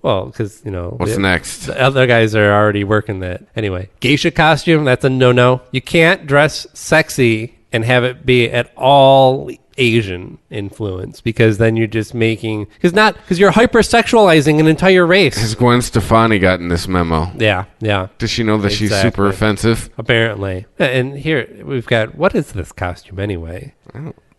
Speaker 4: Well, because,
Speaker 3: What's next?
Speaker 4: The other guys are already working that. Anyway, geisha costume, that's a no-no. You can't dress sexy and have it be at all Asian influence, because then you're just making... Because you're hypersexualizing an entire race.
Speaker 3: Has Gwen Stefani gotten this memo?
Speaker 4: Yeah. Does
Speaker 3: she know that she's super offensive?
Speaker 4: Apparently. And here, we've got... What is this costume anyway?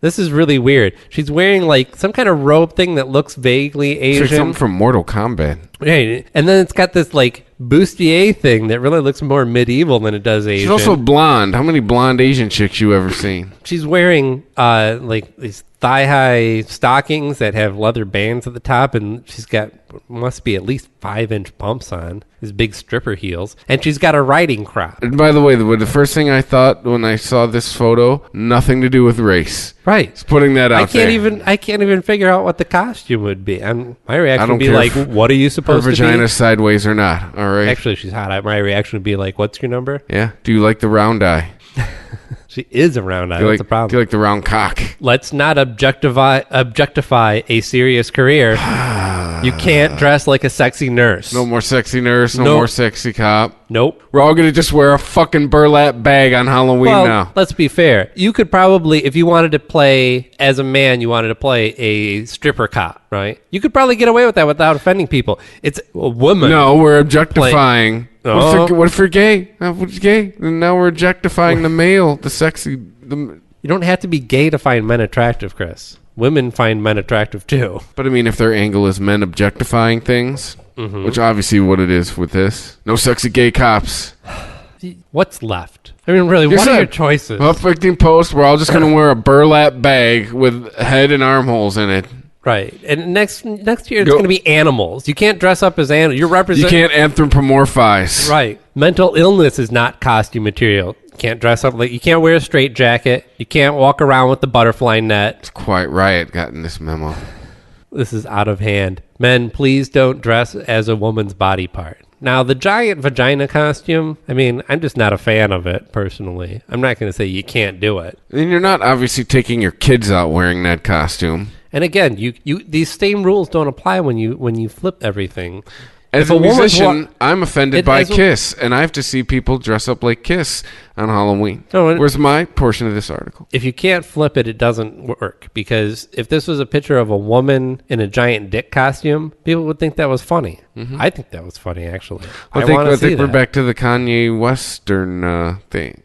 Speaker 4: This is really weird. She's wearing like some kind of robe thing that looks vaguely Asian.
Speaker 3: It's like something from Mortal Kombat.
Speaker 4: Right. And then it's got this like bustier thing that really looks more medieval than it does Asian.
Speaker 3: She's also blonde. How many blonde Asian chicks you ever seen?
Speaker 4: She's wearing like these thigh-high stockings that have leather bands at the top, and she's got must be at least 5-inch pumps on, these big stripper heels, and she's got a riding crop.
Speaker 3: And by the way, the first thing I thought when I saw this photo, nothing to do with race.
Speaker 4: Right.
Speaker 3: Just putting that out there.
Speaker 4: I can't even figure out what the costume would be. My reaction would be like, what are you supposed to be?
Speaker 3: Her vagina sideways or not, all right?
Speaker 4: Actually, she's hot. My reaction would be like, what's your number?
Speaker 3: Yeah. Do you like the round eye?
Speaker 4: She is a round eye. That's a problem.
Speaker 3: Do you like the round cock?
Speaker 4: Let's not objectify a serious career. You can't dress like a sexy nurse.
Speaker 3: No more sexy nurse. No more sexy cop.
Speaker 4: Nope.
Speaker 3: We're all going to just wear a fucking burlap bag on Halloween now.
Speaker 4: Let's be fair. You could probably, if you wanted to play as a man, you wanted to play a stripper cop, right? You could probably get away with that without offending people. It's a woman.
Speaker 3: No, we're objectifying. What if you're gay? What if you're gay? And now we're objectifying the male, the sexy. You
Speaker 4: don't have to be gay to find men attractive, Chris. Women find men attractive too.
Speaker 3: But I mean, if their angle is men objectifying things, which obviously what it is with this, no sexy gay cops.
Speaker 4: What's left? I mean, really, what are your choices?
Speaker 3: Huffington Post, we're all just going to wear a burlap bag with head and armholes in it.
Speaker 4: Right. And next year, it's going to be animals. You can't dress up as animals. You
Speaker 3: can't anthropomorphize.
Speaker 4: Right. Mental illness is not costume material. You can't dress up you can't wear a straight jacket. You can't walk around with the butterfly net.
Speaker 3: It's quite right. Gotten this memo.
Speaker 4: This is out of hand. Men, please don't dress as a woman's body part. Now, the giant vagina costume, I mean, I'm just not a fan of it, personally. I'm not going to say you can't do it.
Speaker 3: And you're not obviously taking your kids out wearing that costume.
Speaker 4: And again, these same rules don't apply when you flip everything.
Speaker 3: As a musician, I'm offended by Kiss, and I have to see people dress up like Kiss on Halloween. Where's my portion of this article?
Speaker 4: If you can't flip it, it doesn't work. Because if this was a picture of a woman in a giant dick costume, people would think that was funny. Mm-hmm. I think that was funny, actually.
Speaker 3: I think we're back to the Kanye Western thing.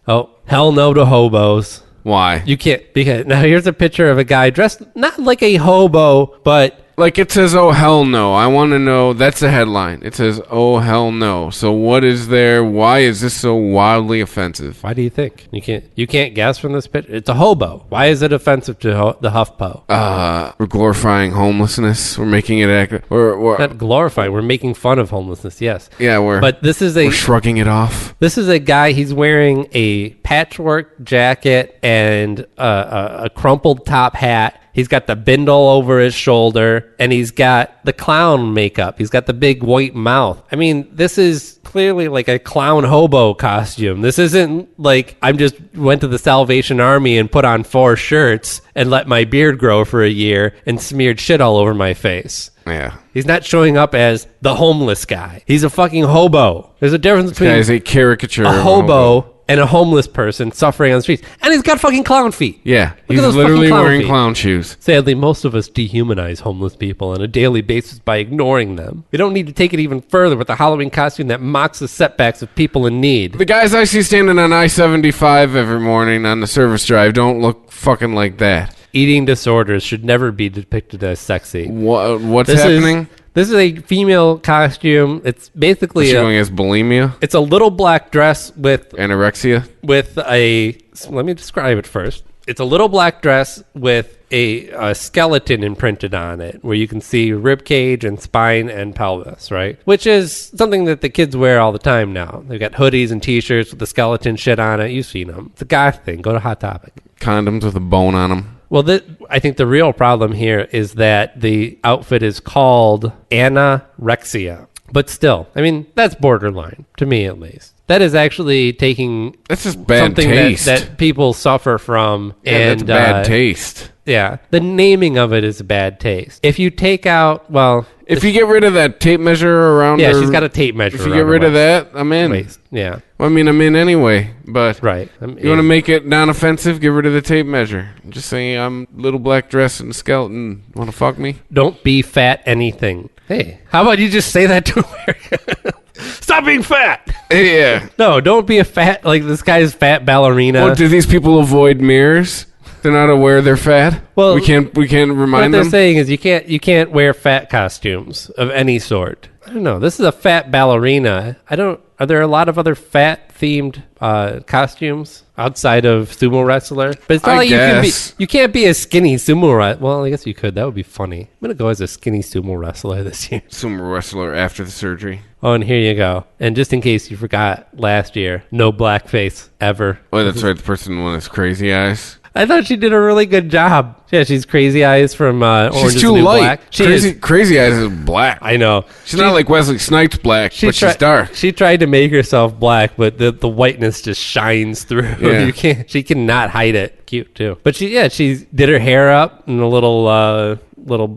Speaker 4: Hell no to hobos.
Speaker 3: Why?
Speaker 4: You can't. Because now here's a picture of a guy dressed not like a hobo, but...
Speaker 3: Like it says, oh, hell no. I want to know. That's the headline. It says, oh, hell no. So what is there? Why is this so wildly offensive?
Speaker 4: Why do you think? You can't guess from this picture? It's a hobo. Why is it offensive to the HuffPo?
Speaker 3: We're glorifying homelessness. We're making it we're
Speaker 4: not glorifying. We're making fun of homelessness, yes.
Speaker 3: Yeah,
Speaker 4: But we're
Speaker 3: shrugging it off.
Speaker 4: This is a guy, he's wearing a patchwork jacket and a crumpled top hat. He's got the bindle over his shoulder, and he's got the clown makeup. He's got the big white mouth. I mean, this is clearly like a clown hobo costume. This isn't like I'm just went to the Salvation Army and put on 4 shirts and let my beard grow for a year and smeared shit all over my face.
Speaker 3: Yeah.
Speaker 4: He's not showing up as the homeless guy. He's a fucking hobo. There's a difference between
Speaker 3: a caricature
Speaker 4: a hobo and a homeless person suffering on the streets. And he's got fucking clown feet.
Speaker 3: Yeah, he's literally wearing clown shoes.
Speaker 4: Sadly, most of us dehumanize homeless people on a daily basis by ignoring them. We don't need to take it even further with a Halloween costume that mocks the setbacks of people in need.
Speaker 3: The guys I see standing on I-75 every morning on the service drive don't look fucking like that.
Speaker 4: Eating disorders should never be depicted as sexy.
Speaker 3: What's happening?
Speaker 4: This is a female costume. It's basically
Speaker 3: going as bulimia.
Speaker 4: It's a little black dress with
Speaker 3: anorexia.
Speaker 4: Let me describe it first. It's a little black dress with a skeleton imprinted on it, where you can see rib cage and spine and pelvis, right? Which is something that the kids wear all the time now. They've got hoodies and T-shirts with the skeleton shit on it. You've seen them. It's a guy thing. Go to Hot Topic.
Speaker 3: Condoms with a bone on them.
Speaker 4: Well, I think the real problem here is that the outfit is called anorexia. But still, I mean, that's borderline, to me at least. That is actually taking
Speaker 3: that's just bad
Speaker 4: something
Speaker 3: taste.
Speaker 4: that people suffer from.
Speaker 3: Yeah, and that's bad taste.
Speaker 4: Yeah, the naming of it is bad taste. If you take out,
Speaker 3: if you get rid of that tape measure around her...
Speaker 4: Yeah, she's got a tape measure
Speaker 3: If you get rid of that, I'm in.
Speaker 4: Waist. Yeah.
Speaker 3: Well, I mean, I'm in anyway, but...
Speaker 4: Right.
Speaker 3: You want to make it non-offensive? Get rid of the tape measure. I'm just saying I'm little black dress and skeleton. Want to fuck me?
Speaker 4: Don't be fat anything. Hey, how about you just say that to America? Stop being fat!
Speaker 3: Yeah.
Speaker 4: No, don't be a fat... Like, this guy's fat ballerina.
Speaker 3: Well, do these people avoid mirrors? They're not aware they're fat. Well, we can't remind them.
Speaker 4: What they're saying is you can't wear fat costumes of any sort. I don't know. This is a fat ballerina. Are there a lot of other fat themed costumes outside of sumo wrestler? But it's not like you can't be a skinny sumo wrestler. Well, I guess you could. That would be funny. I'm gonna go as a skinny sumo wrestler this year.
Speaker 3: Sumo wrestler after the surgery.
Speaker 4: Oh, and here you go. And just in case you forgot, last year, no blackface ever.
Speaker 3: Oh, that's right. The person with his crazy eyes.
Speaker 4: I thought she did a really good job. Yeah, she's Crazy Eyes from Orange Is the New Black.
Speaker 3: Crazy Eyes is black.
Speaker 4: I know.
Speaker 3: She's not like Wesley Snipes black, but she's dark.
Speaker 4: She tried to make herself black, but the whiteness just shines through. Yeah. She cannot hide it. Cute too. But she did her hair up in a little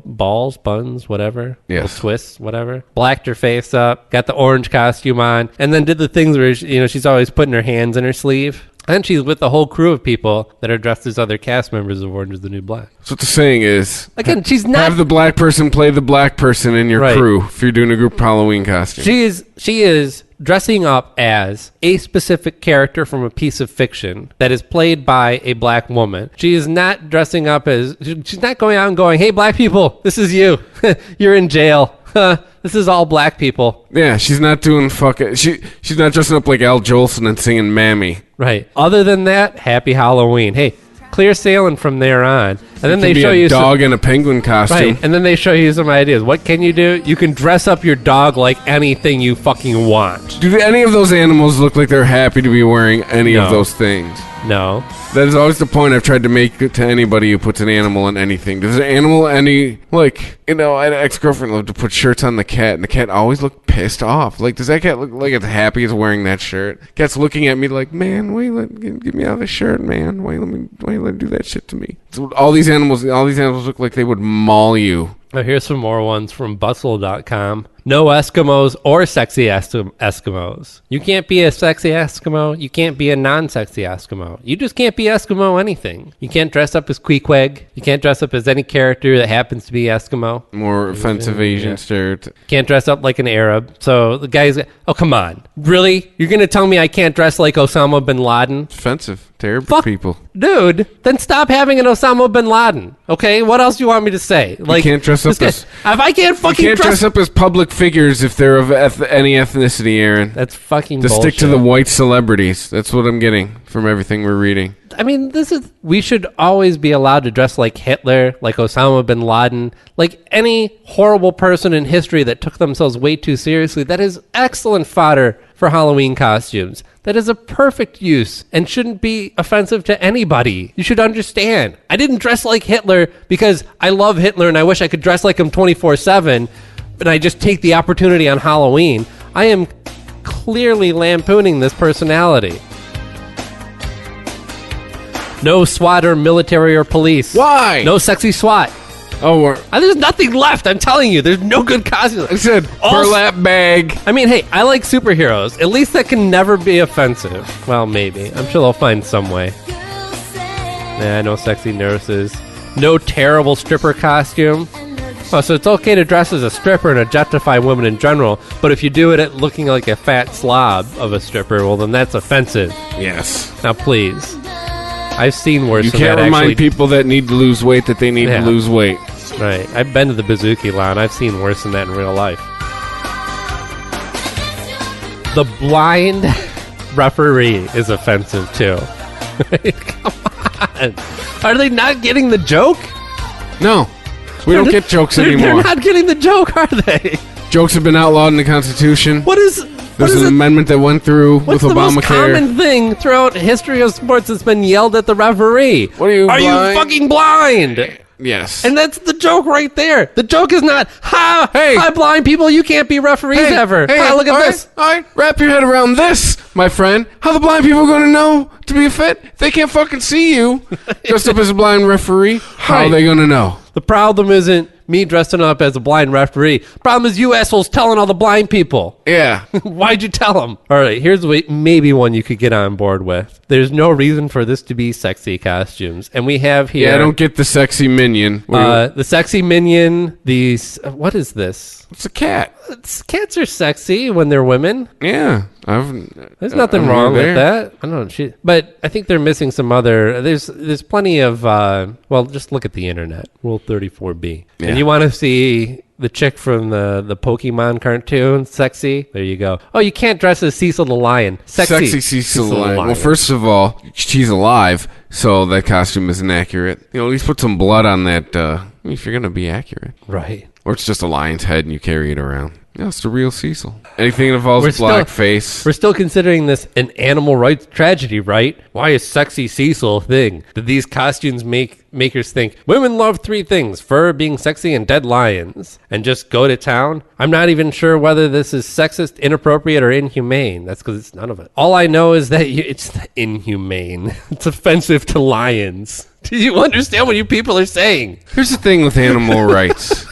Speaker 4: balls, buns, whatever.
Speaker 3: Yes.
Speaker 4: Little twists, whatever. Blacked her face up, got the orange costume on, and then did the things where she's always putting her hands in her sleeve. And she's with a whole crew of people that are dressed as other cast members of Orange is the New Black.
Speaker 3: So what the saying is...
Speaker 4: Again, she's not...
Speaker 3: Have the black person play the black person in your crew if you're doing a group Halloween costume.
Speaker 4: She is dressing up as a specific character from a piece of fiction that is played by a black woman. She is not dressing up as... She's not going out and going, hey, black people, this is you. You're in jail. This is all black people.
Speaker 3: Yeah, she's not doing fucking... She's not dressing up like Al Jolson and singing Mammy.
Speaker 4: Right. Other than that, happy Halloween. Hey, clear sailing from there on. And then they
Speaker 3: be
Speaker 4: show
Speaker 3: a
Speaker 4: you
Speaker 3: dog in a penguin costume.
Speaker 4: Right, and then they show you some ideas. What can you do? You can dress up your dog like anything you fucking want.
Speaker 3: Do any of those animals look like they're happy to be wearing any
Speaker 4: No.
Speaker 3: of those things?
Speaker 4: No.
Speaker 3: That is always the point I've tried to make to anybody who puts an animal in anything. Does an animal I had an ex-girlfriend loved to put shirts on the cat, and the cat always looked pissed off. Like, does that cat look like it's happy as wearing that shirt? Cat's looking at me like, man, why you get me out of the shirt, man? Why you let me do that shit to me? So all these animals look like they would maul you.
Speaker 4: Oh, here's some more ones from bustle.com. No Eskimos or sexy Eskimos. You can't be a sexy Eskimo. You can't be a non-sexy Eskimo. You just can't be Eskimo anything. You can't dress up as Queequeg. You can't dress up as any character that happens to be Eskimo.
Speaker 3: More offensive Asian stereotype.
Speaker 4: Can't dress up like an Arab. So the guy's, oh, come on. Really? You're going to tell me I can't dress like Osama bin Laden?
Speaker 3: Offensive. Terrible
Speaker 4: Fuck,
Speaker 3: people.
Speaker 4: Dude, then stop having an Osama bin Laden. Okay? What else do you want me to say? Like,
Speaker 3: you can't dress up
Speaker 4: if I can't fucking
Speaker 3: you can't dress up as public figures if they're of any ethnicity, Aaron.
Speaker 4: That's fucking
Speaker 3: to
Speaker 4: bullshit.
Speaker 3: stick to the white celebrities. That's what I'm getting from everything we're reading.
Speaker 4: I mean, we should always be allowed to dress like Hitler, like Osama bin Laden, like any horrible person in history that took themselves way too seriously. That is excellent fodder for Halloween costumes. That is a perfect use and shouldn't be offensive to anybody. You should understand. I didn't dress like Hitler because I love Hitler and I wish I could dress like him 24/7, but I just take the opportunity on Halloween. I am clearly lampooning this personality. No SWAT or military or police.
Speaker 3: Why?
Speaker 4: No sexy SWAT.
Speaker 3: Oh,
Speaker 4: There's nothing left. I'm telling you. There's no good costumes.
Speaker 3: I said burlap bag.
Speaker 4: I mean, hey, I like superheroes. At least that can never be offensive. Well, maybe. I'm sure they'll find some way. Yeah, no sexy nurses. No terrible stripper costume. Oh, so it's okay to dress as a stripper and objectify women in general, but if you do it at looking like a fat slob of a stripper, well, then that's offensive.
Speaker 3: Yes.
Speaker 4: Now, please. I've seen worse.
Speaker 3: You
Speaker 4: than
Speaker 3: can't
Speaker 4: that,
Speaker 3: remind
Speaker 4: actually.
Speaker 3: people that need to lose weight that they need to lose weight.
Speaker 4: Right. I've been to the Bazooki Lawn. I've seen worse than that in real life. The blind referee is offensive, too. Come on. Are they not getting the joke?
Speaker 3: No. We don't get jokes
Speaker 4: They're
Speaker 3: anymore.
Speaker 4: not getting the joke, are they?
Speaker 3: Jokes have been outlawed in the Constitution. There's an amendment that went through with
Speaker 4: What's the
Speaker 3: Obamacare.
Speaker 4: most common thing throughout history of sports that's been yelled at the referee?
Speaker 3: What are you
Speaker 4: Are
Speaker 3: blind?
Speaker 4: you fucking blind?
Speaker 3: Yes.
Speaker 4: And that's the joke right there. The joke is not, hi, blind people, you can't be referees ever.
Speaker 3: Hey,
Speaker 4: Look at this.
Speaker 3: All right, wrap your head around this, my friend. How the blind people going to know to be a fit? They can't fucking see you dressed up as a blind referee. How are they going to know?
Speaker 4: The problem isn't me dressing up as a blind referee. The problem is you assholes telling all the blind people.
Speaker 3: Yeah.
Speaker 4: Why'd you tell them? All right, here's maybe one you could get on board with. There's no reason for this to be sexy costumes. And we have here...
Speaker 3: Yeah, I don't get the sexy minion.
Speaker 4: The sexy minion, what is this?
Speaker 3: It's a cat.
Speaker 4: Cats are sexy when they're women.
Speaker 3: Yeah.
Speaker 4: There's nothing wrong with that. I don't know. But I think they're missing some other... There's plenty of... just look at the internet. Rule 34B.
Speaker 3: Yeah.
Speaker 4: And you want to see the chick from the Pokemon cartoon, sexy? There you go. Oh, you can't dress as Cecil the Lion. Sexy
Speaker 3: Cecil the Lion. Well, first of all, she's alive, so that costume isn't accurate. At least put some blood on that if you're going to be accurate.
Speaker 4: Right.
Speaker 3: Or it's just a lion's head and you carry it around. Yeah, it's the real Cecil. Anything that involves blackface.
Speaker 4: We're still considering this an animal rights tragedy, right? Why is sexy Cecil a thing? Did these costumes makers think women love three things: fur, being sexy, and dead lions, and just go to town? I'm not even sure whether this is sexist, inappropriate, or inhumane. That's because it's none of it. All I know is that it's inhumane. It's offensive to lions. Do you understand what you people are saying?
Speaker 3: Here's the thing with animal rights.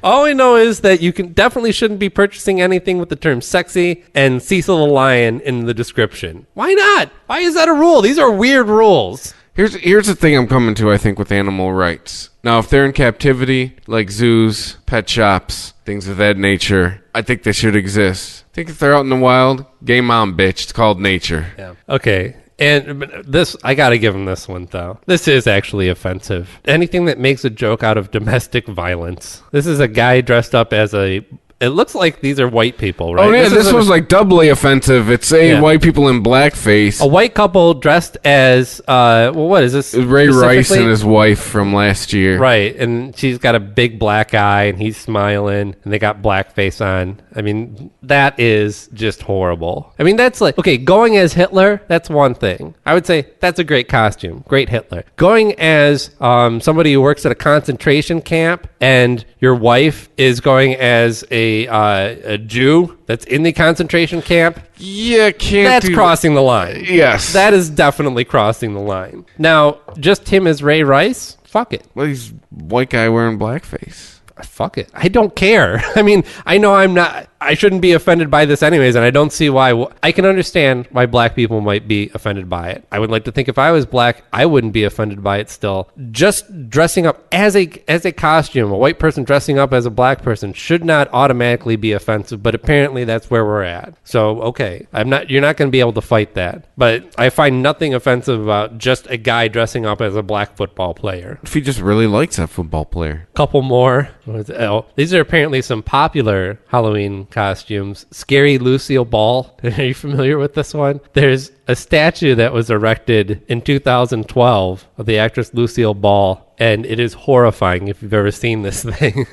Speaker 4: All I know is that you definitely shouldn't be purchasing anything with the term sexy and Cecil the Lion in the description. Why not? Why is that a rule? These are weird rules.
Speaker 3: Here's the thing I'm coming to, I think, with animal rights. Now, if they're in captivity, like zoos, pet shops, things of that nature, I think they should exist. I think if they're out in the wild, game on, bitch. It's called nature.
Speaker 4: Yeah. Okay. And this, I gotta give him this one, though. This is actually offensive. Anything that makes a joke out of domestic violence. This is a guy dressed up as a It looks like these are white people, right?
Speaker 3: Oh, yeah, this was like doubly offensive. It's white people in blackface.
Speaker 4: A white couple dressed as, what is this?
Speaker 3: Ray Rice and his wife from last year.
Speaker 4: Right, and she's got a big black eye, and he's smiling, and they got blackface on. I mean, that is just horrible. I mean, that's like, okay, going as Hitler, that's one thing. I would say that's a great costume. Great Hitler. Going as somebody who works at a concentration camp, and your wife is going as a Jew that's in the concentration camp.
Speaker 3: Yeah,
Speaker 4: That's crossing the line.
Speaker 3: Yes.
Speaker 4: That is definitely crossing the line. Now, just him as Ray Rice? Fuck it.
Speaker 3: Well, he's white guy wearing blackface.
Speaker 4: Fuck it. I don't care. I mean, I know I shouldn't be offended by this anyways, and I don't see why. I can understand why black people might be offended by it. I would like to think if I was black, I wouldn't be offended by it still. Just dressing up as a costume, a white person dressing up as a black person should not automatically be offensive, but apparently that's where we're at. So, okay. You're not going to be able to fight that. But I find nothing offensive about just a guy dressing up as a black football player.
Speaker 3: If he just really likes that football player.
Speaker 4: Couple more. These are apparently some popular Halloween costumes. Scary Lucille Ball. Are you familiar with this one? There's a statue that was erected in 2012 of the actress Lucille Ball, and it is horrifying if you've ever seen this thing.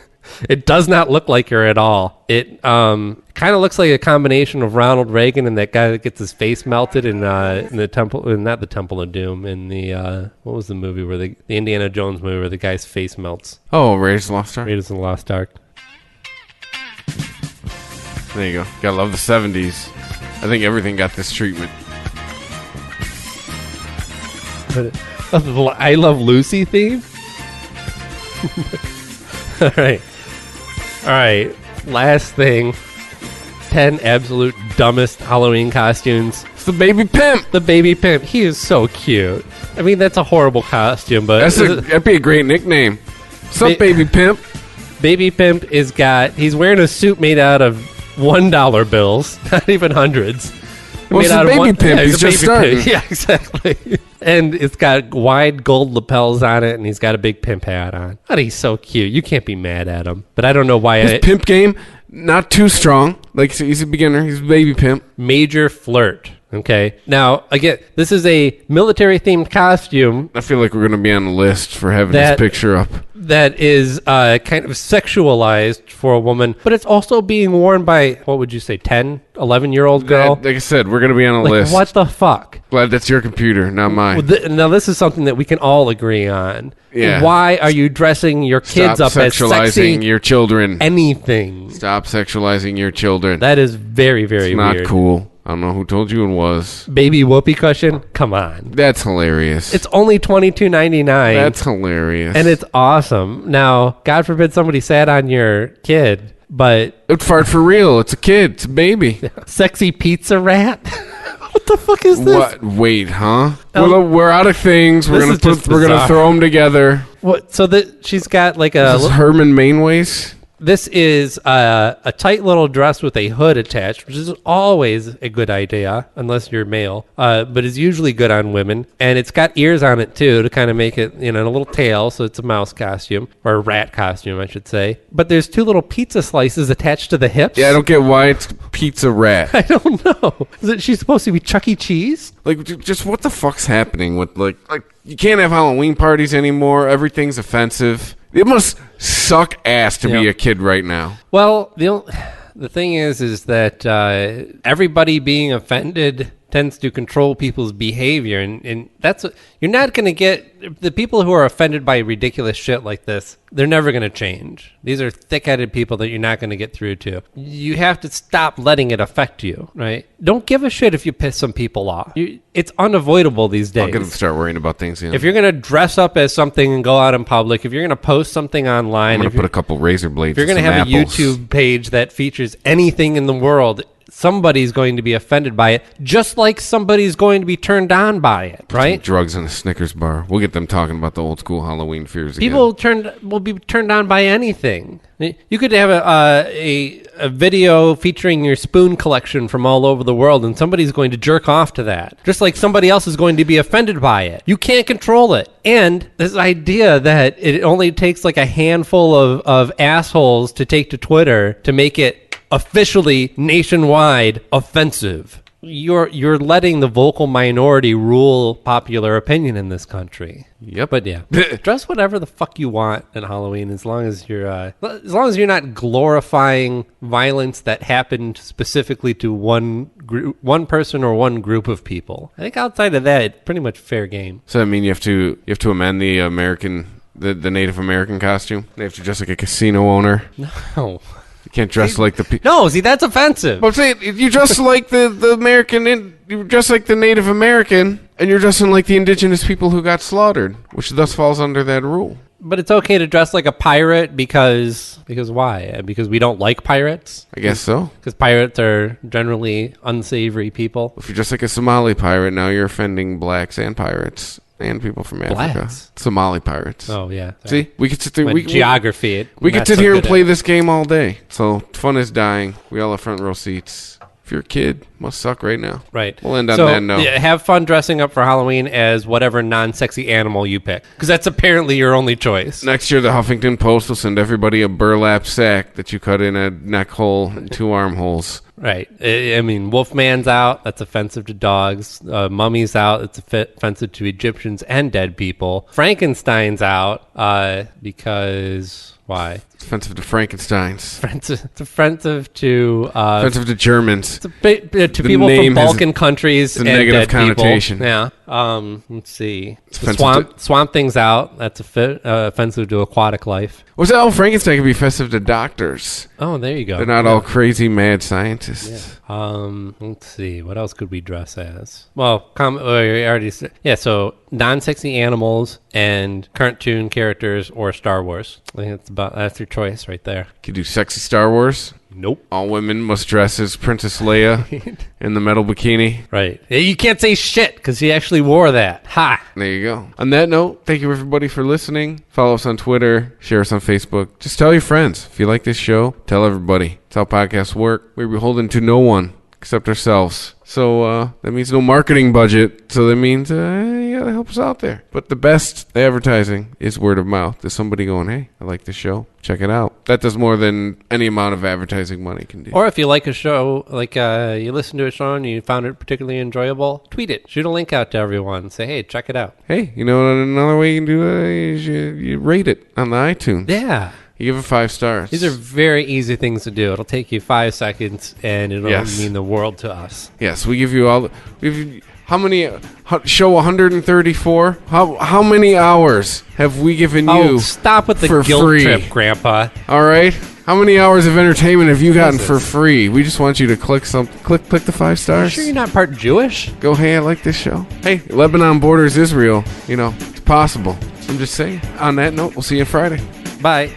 Speaker 4: It does not look like her at all. It kind of looks like a combination of Ronald Reagan and that guy that gets his face melted in the Temple, not the Temple of Doom, in the what was the movie where the Indiana Jones movie where the guy's face melts?
Speaker 3: Oh, Raiders of the Lost Ark.
Speaker 4: Raiders of the Lost Ark.
Speaker 3: There you go. Gotta love the 70s. I think everything got this treatment.
Speaker 4: I Love Lucy theme. All right. Last thing. 10 absolute dumbest Halloween costumes.
Speaker 3: It's the baby pimp.
Speaker 4: The baby pimp. He is so cute. I mean, that's a horrible costume, but
Speaker 3: That'd be a great nickname. What's up, baby pimp?
Speaker 4: Baby pimp he's wearing a suit made out of $1 bills, not even hundreds.
Speaker 3: Well, it's a baby pimp. He's just starting.
Speaker 4: Yeah, exactly. And it's got wide gold lapels on it, and he's got a big pimp hat on. God, he's so cute. You can't be mad at him. But I don't know why.
Speaker 3: His pimp game, not too strong. Like, he's a beginner. He's a baby pimp.
Speaker 4: Major flirt. Okay. Now, again, this is a military-themed costume.
Speaker 3: I feel like we're going to be on the list for having this picture up.
Speaker 4: That is kind of sexualized for a woman, but it's also being worn by, what would you say, 10, 11-year-old girl?
Speaker 3: Like I said, we're going to be on a list.
Speaker 4: What the fuck?
Speaker 3: Glad that's your computer, not mine.
Speaker 4: Now, this is something that we can all agree on.
Speaker 3: Yeah.
Speaker 4: Why are you dressing your kids up as sexy?
Speaker 3: Stop sexualizing your children.
Speaker 4: Anything.
Speaker 3: Stop sexualizing your children.
Speaker 4: That is very, very weird.
Speaker 3: Not cool. I don't know who told you it was.
Speaker 4: Baby whoopee cushion? Come on.
Speaker 3: That's hilarious.
Speaker 4: It's only $22.99.
Speaker 3: That's hilarious.
Speaker 4: And it's awesome. Now, God forbid somebody sat on your kid, but...
Speaker 3: It'd fart for real. It's a kid. It's a baby.
Speaker 4: Sexy pizza rat? What the fuck is this?
Speaker 3: What? Wait, huh? We're out of things. We're gonna throw them together.
Speaker 4: What? So she's got like a...
Speaker 3: Is this Herman Mainways?
Speaker 4: This is a tight little dress with a hood attached, which is always a good idea, unless you're male, but is usually good on women. And it's got ears on it, too, to kind of make it, a little tail, so it's a mouse costume, or a rat costume, I should say. But there's 2 little pizza slices attached to the hips.
Speaker 3: Yeah, I don't get why it's pizza rat.
Speaker 4: I don't know. Is she supposed to be Chuck E. Cheese?
Speaker 3: Like, just what the fuck's happening with, like you can't have Halloween parties anymore. Everything's offensive. It must suck ass to be a kid right now.
Speaker 4: Well, the thing is that everybody being offended tends to control people's behavior, and that's you're not going to get the people who are offended by ridiculous shit like this. They're never going to change. These are thick-headed people that you're not going to get through to. You have to stop letting it affect you, right? Don't give a shit if you piss some people off. It's unavoidable these days.
Speaker 3: I'm going to start worrying about things. Yeah.
Speaker 4: If you're going to dress up as something and go out in public, if you're going to post something online,
Speaker 3: I'm going to put a couple razor blades.
Speaker 4: If you're going to have a YouTube page that features anything in the world, somebody's going to be offended by it, just like somebody's going to be turned on by it, right?
Speaker 7: Drugs in a Snickers bar. We'll get them talking about the old school Halloween fears again.
Speaker 4: People will be turned on by anything. You could have a video featuring your spoon collection from all over the world, and somebody's going to jerk off to that, just like somebody else is going to be offended by it. You can't control it. And this idea that it only takes like a handful of assholes to take to Twitter to make it officially nationwide offensive. You're letting the vocal minority rule popular opinion in this country.
Speaker 7: Yep.
Speaker 4: But yeah, dress whatever the fuck you want at Halloween, as long as you're not glorifying violence that happened specifically to one person or one group of people. I think outside of that, it's pretty much fair game.
Speaker 7: So I mean, you have to amend the the Native American costume. They have to dress like a casino owner.
Speaker 4: No.
Speaker 7: You can't dress like the
Speaker 4: No, see, that's offensive.
Speaker 7: But I'm saying, if you dress like the American, you dress like the Native American, and you're dressing like the indigenous people who got slaughtered, which thus falls under that rule.
Speaker 4: But it's okay to dress like a pirate because why? Because we don't like pirates?
Speaker 7: I guess so.
Speaker 4: Because pirates are generally unsavory people.
Speaker 7: If you're just like a Somali pirate, now you're offending blacks and pirates. And people from Africa.
Speaker 4: Blacks?
Speaker 7: Somali pirates.
Speaker 4: Oh, yeah.
Speaker 7: See? We could sit there.
Speaker 4: Geography.
Speaker 7: We could sit here and play this game all day. So, fun is dying. We all have front row seats. If you're a kid, must suck right now.
Speaker 4: Right.
Speaker 7: We'll end on that note.
Speaker 4: Yeah, have fun dressing up for Halloween as whatever non-sexy animal you pick. Because that's apparently your only choice.
Speaker 7: Next year, the Huffington Post will send everybody a burlap sack that you cut in a neck hole and 2 armholes.
Speaker 4: Right. I mean, Wolfman's out. That's offensive to dogs. Mummy's out. It's offensive to Egyptians and dead people. Frankenstein's out because... Why?
Speaker 7: It's offensive to Frankensteins.
Speaker 4: It's offensive to...
Speaker 7: offensive to Germans.
Speaker 4: It's to people from Balkan countries and
Speaker 7: negative
Speaker 4: dead
Speaker 7: connotation.
Speaker 4: People. Yeah. Let's see. Swamp Thing's out. That's offensive to aquatic life.
Speaker 7: What's that? Oh, Frankenstein can be offensive to doctors.
Speaker 4: Oh, there you go.
Speaker 7: They're not all crazy mad scientists.
Speaker 4: Yeah. Let's see. What else could we dress as? Well, we already said. Yeah, so non-sexy animals and cartoon characters or Star Wars. I think that's your choice right there.
Speaker 7: Could do sexy Star Wars.
Speaker 4: Nope.
Speaker 7: All women must dress as Princess Leia in the metal bikini.
Speaker 4: Right. You can't say shit because he actually wore that. Ha!
Speaker 7: There you go. On that note, thank you everybody for listening. Follow us on Twitter. Share us on Facebook. Just tell your friends. If you like this show, tell everybody. It's how podcasts work. We're beholden to no one except ourselves. So that means no marketing budget. So that means you gotta help us out there. But the best advertising is word of mouth. There's somebody going, hey, I like this show. Check it out. That does more than any amount of advertising money can do.
Speaker 4: Or if you like a show, like you listen to a show and you found it particularly enjoyable, tweet it. Shoot a link out to everyone. Say, hey, check it out.
Speaker 7: Hey, you know another way you can do it is you rate it on the iTunes.
Speaker 4: Yeah.
Speaker 7: You give it 5 stars.
Speaker 4: These are very easy things to do. It'll take you 5 seconds, and it'll mean the world to us.
Speaker 7: Yes, we give you all. How many? Show 134. How many hours have we given you?
Speaker 4: Stop with the
Speaker 7: for
Speaker 4: guilt
Speaker 7: free?
Speaker 4: trip, Grandpa.
Speaker 7: All right. How many hours of entertainment have you gotten for free? We just want you to click the 5 stars.
Speaker 4: You sure you're not part Jewish?
Speaker 7: Go, hey, I like this show. Hey, Lebanon borders Israel. You know, it's possible. I'm just saying. On that note, we'll see you Friday.
Speaker 4: Bye.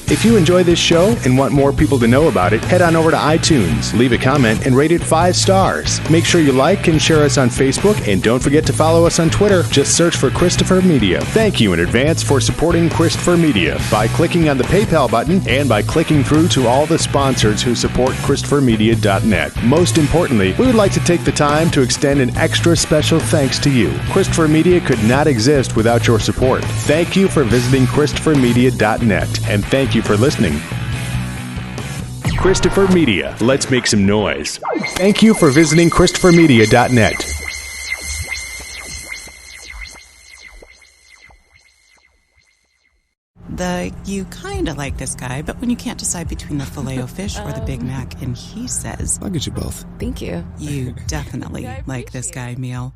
Speaker 1: If you enjoy this show and want more people to know about it, head on over to iTunes, leave a comment, and rate it 5 stars. Make sure you like and share us on Facebook, and don't forget to follow us on Twitter. Just search for Christopher Media. Thank you in advance for supporting Christopher Media by clicking on the PayPal button and by clicking through to all the sponsors who support ChristopherMedia.net. Most importantly, we would like to take the time to extend an extra special thanks to you. Christopher Media could not exist without your support. Thank you for visiting ChristopherMedia.net, and thank you for listening. Christopher Media. Let's make some noise. Thank you for visiting ChristopherMedia.net.
Speaker 9: You kind of like this guy, but when you can't decide between the Filet-O-Fish or the Big Mac, and he says,
Speaker 2: I'll get you both.
Speaker 10: Thank you.
Speaker 9: You definitely like this guy meal.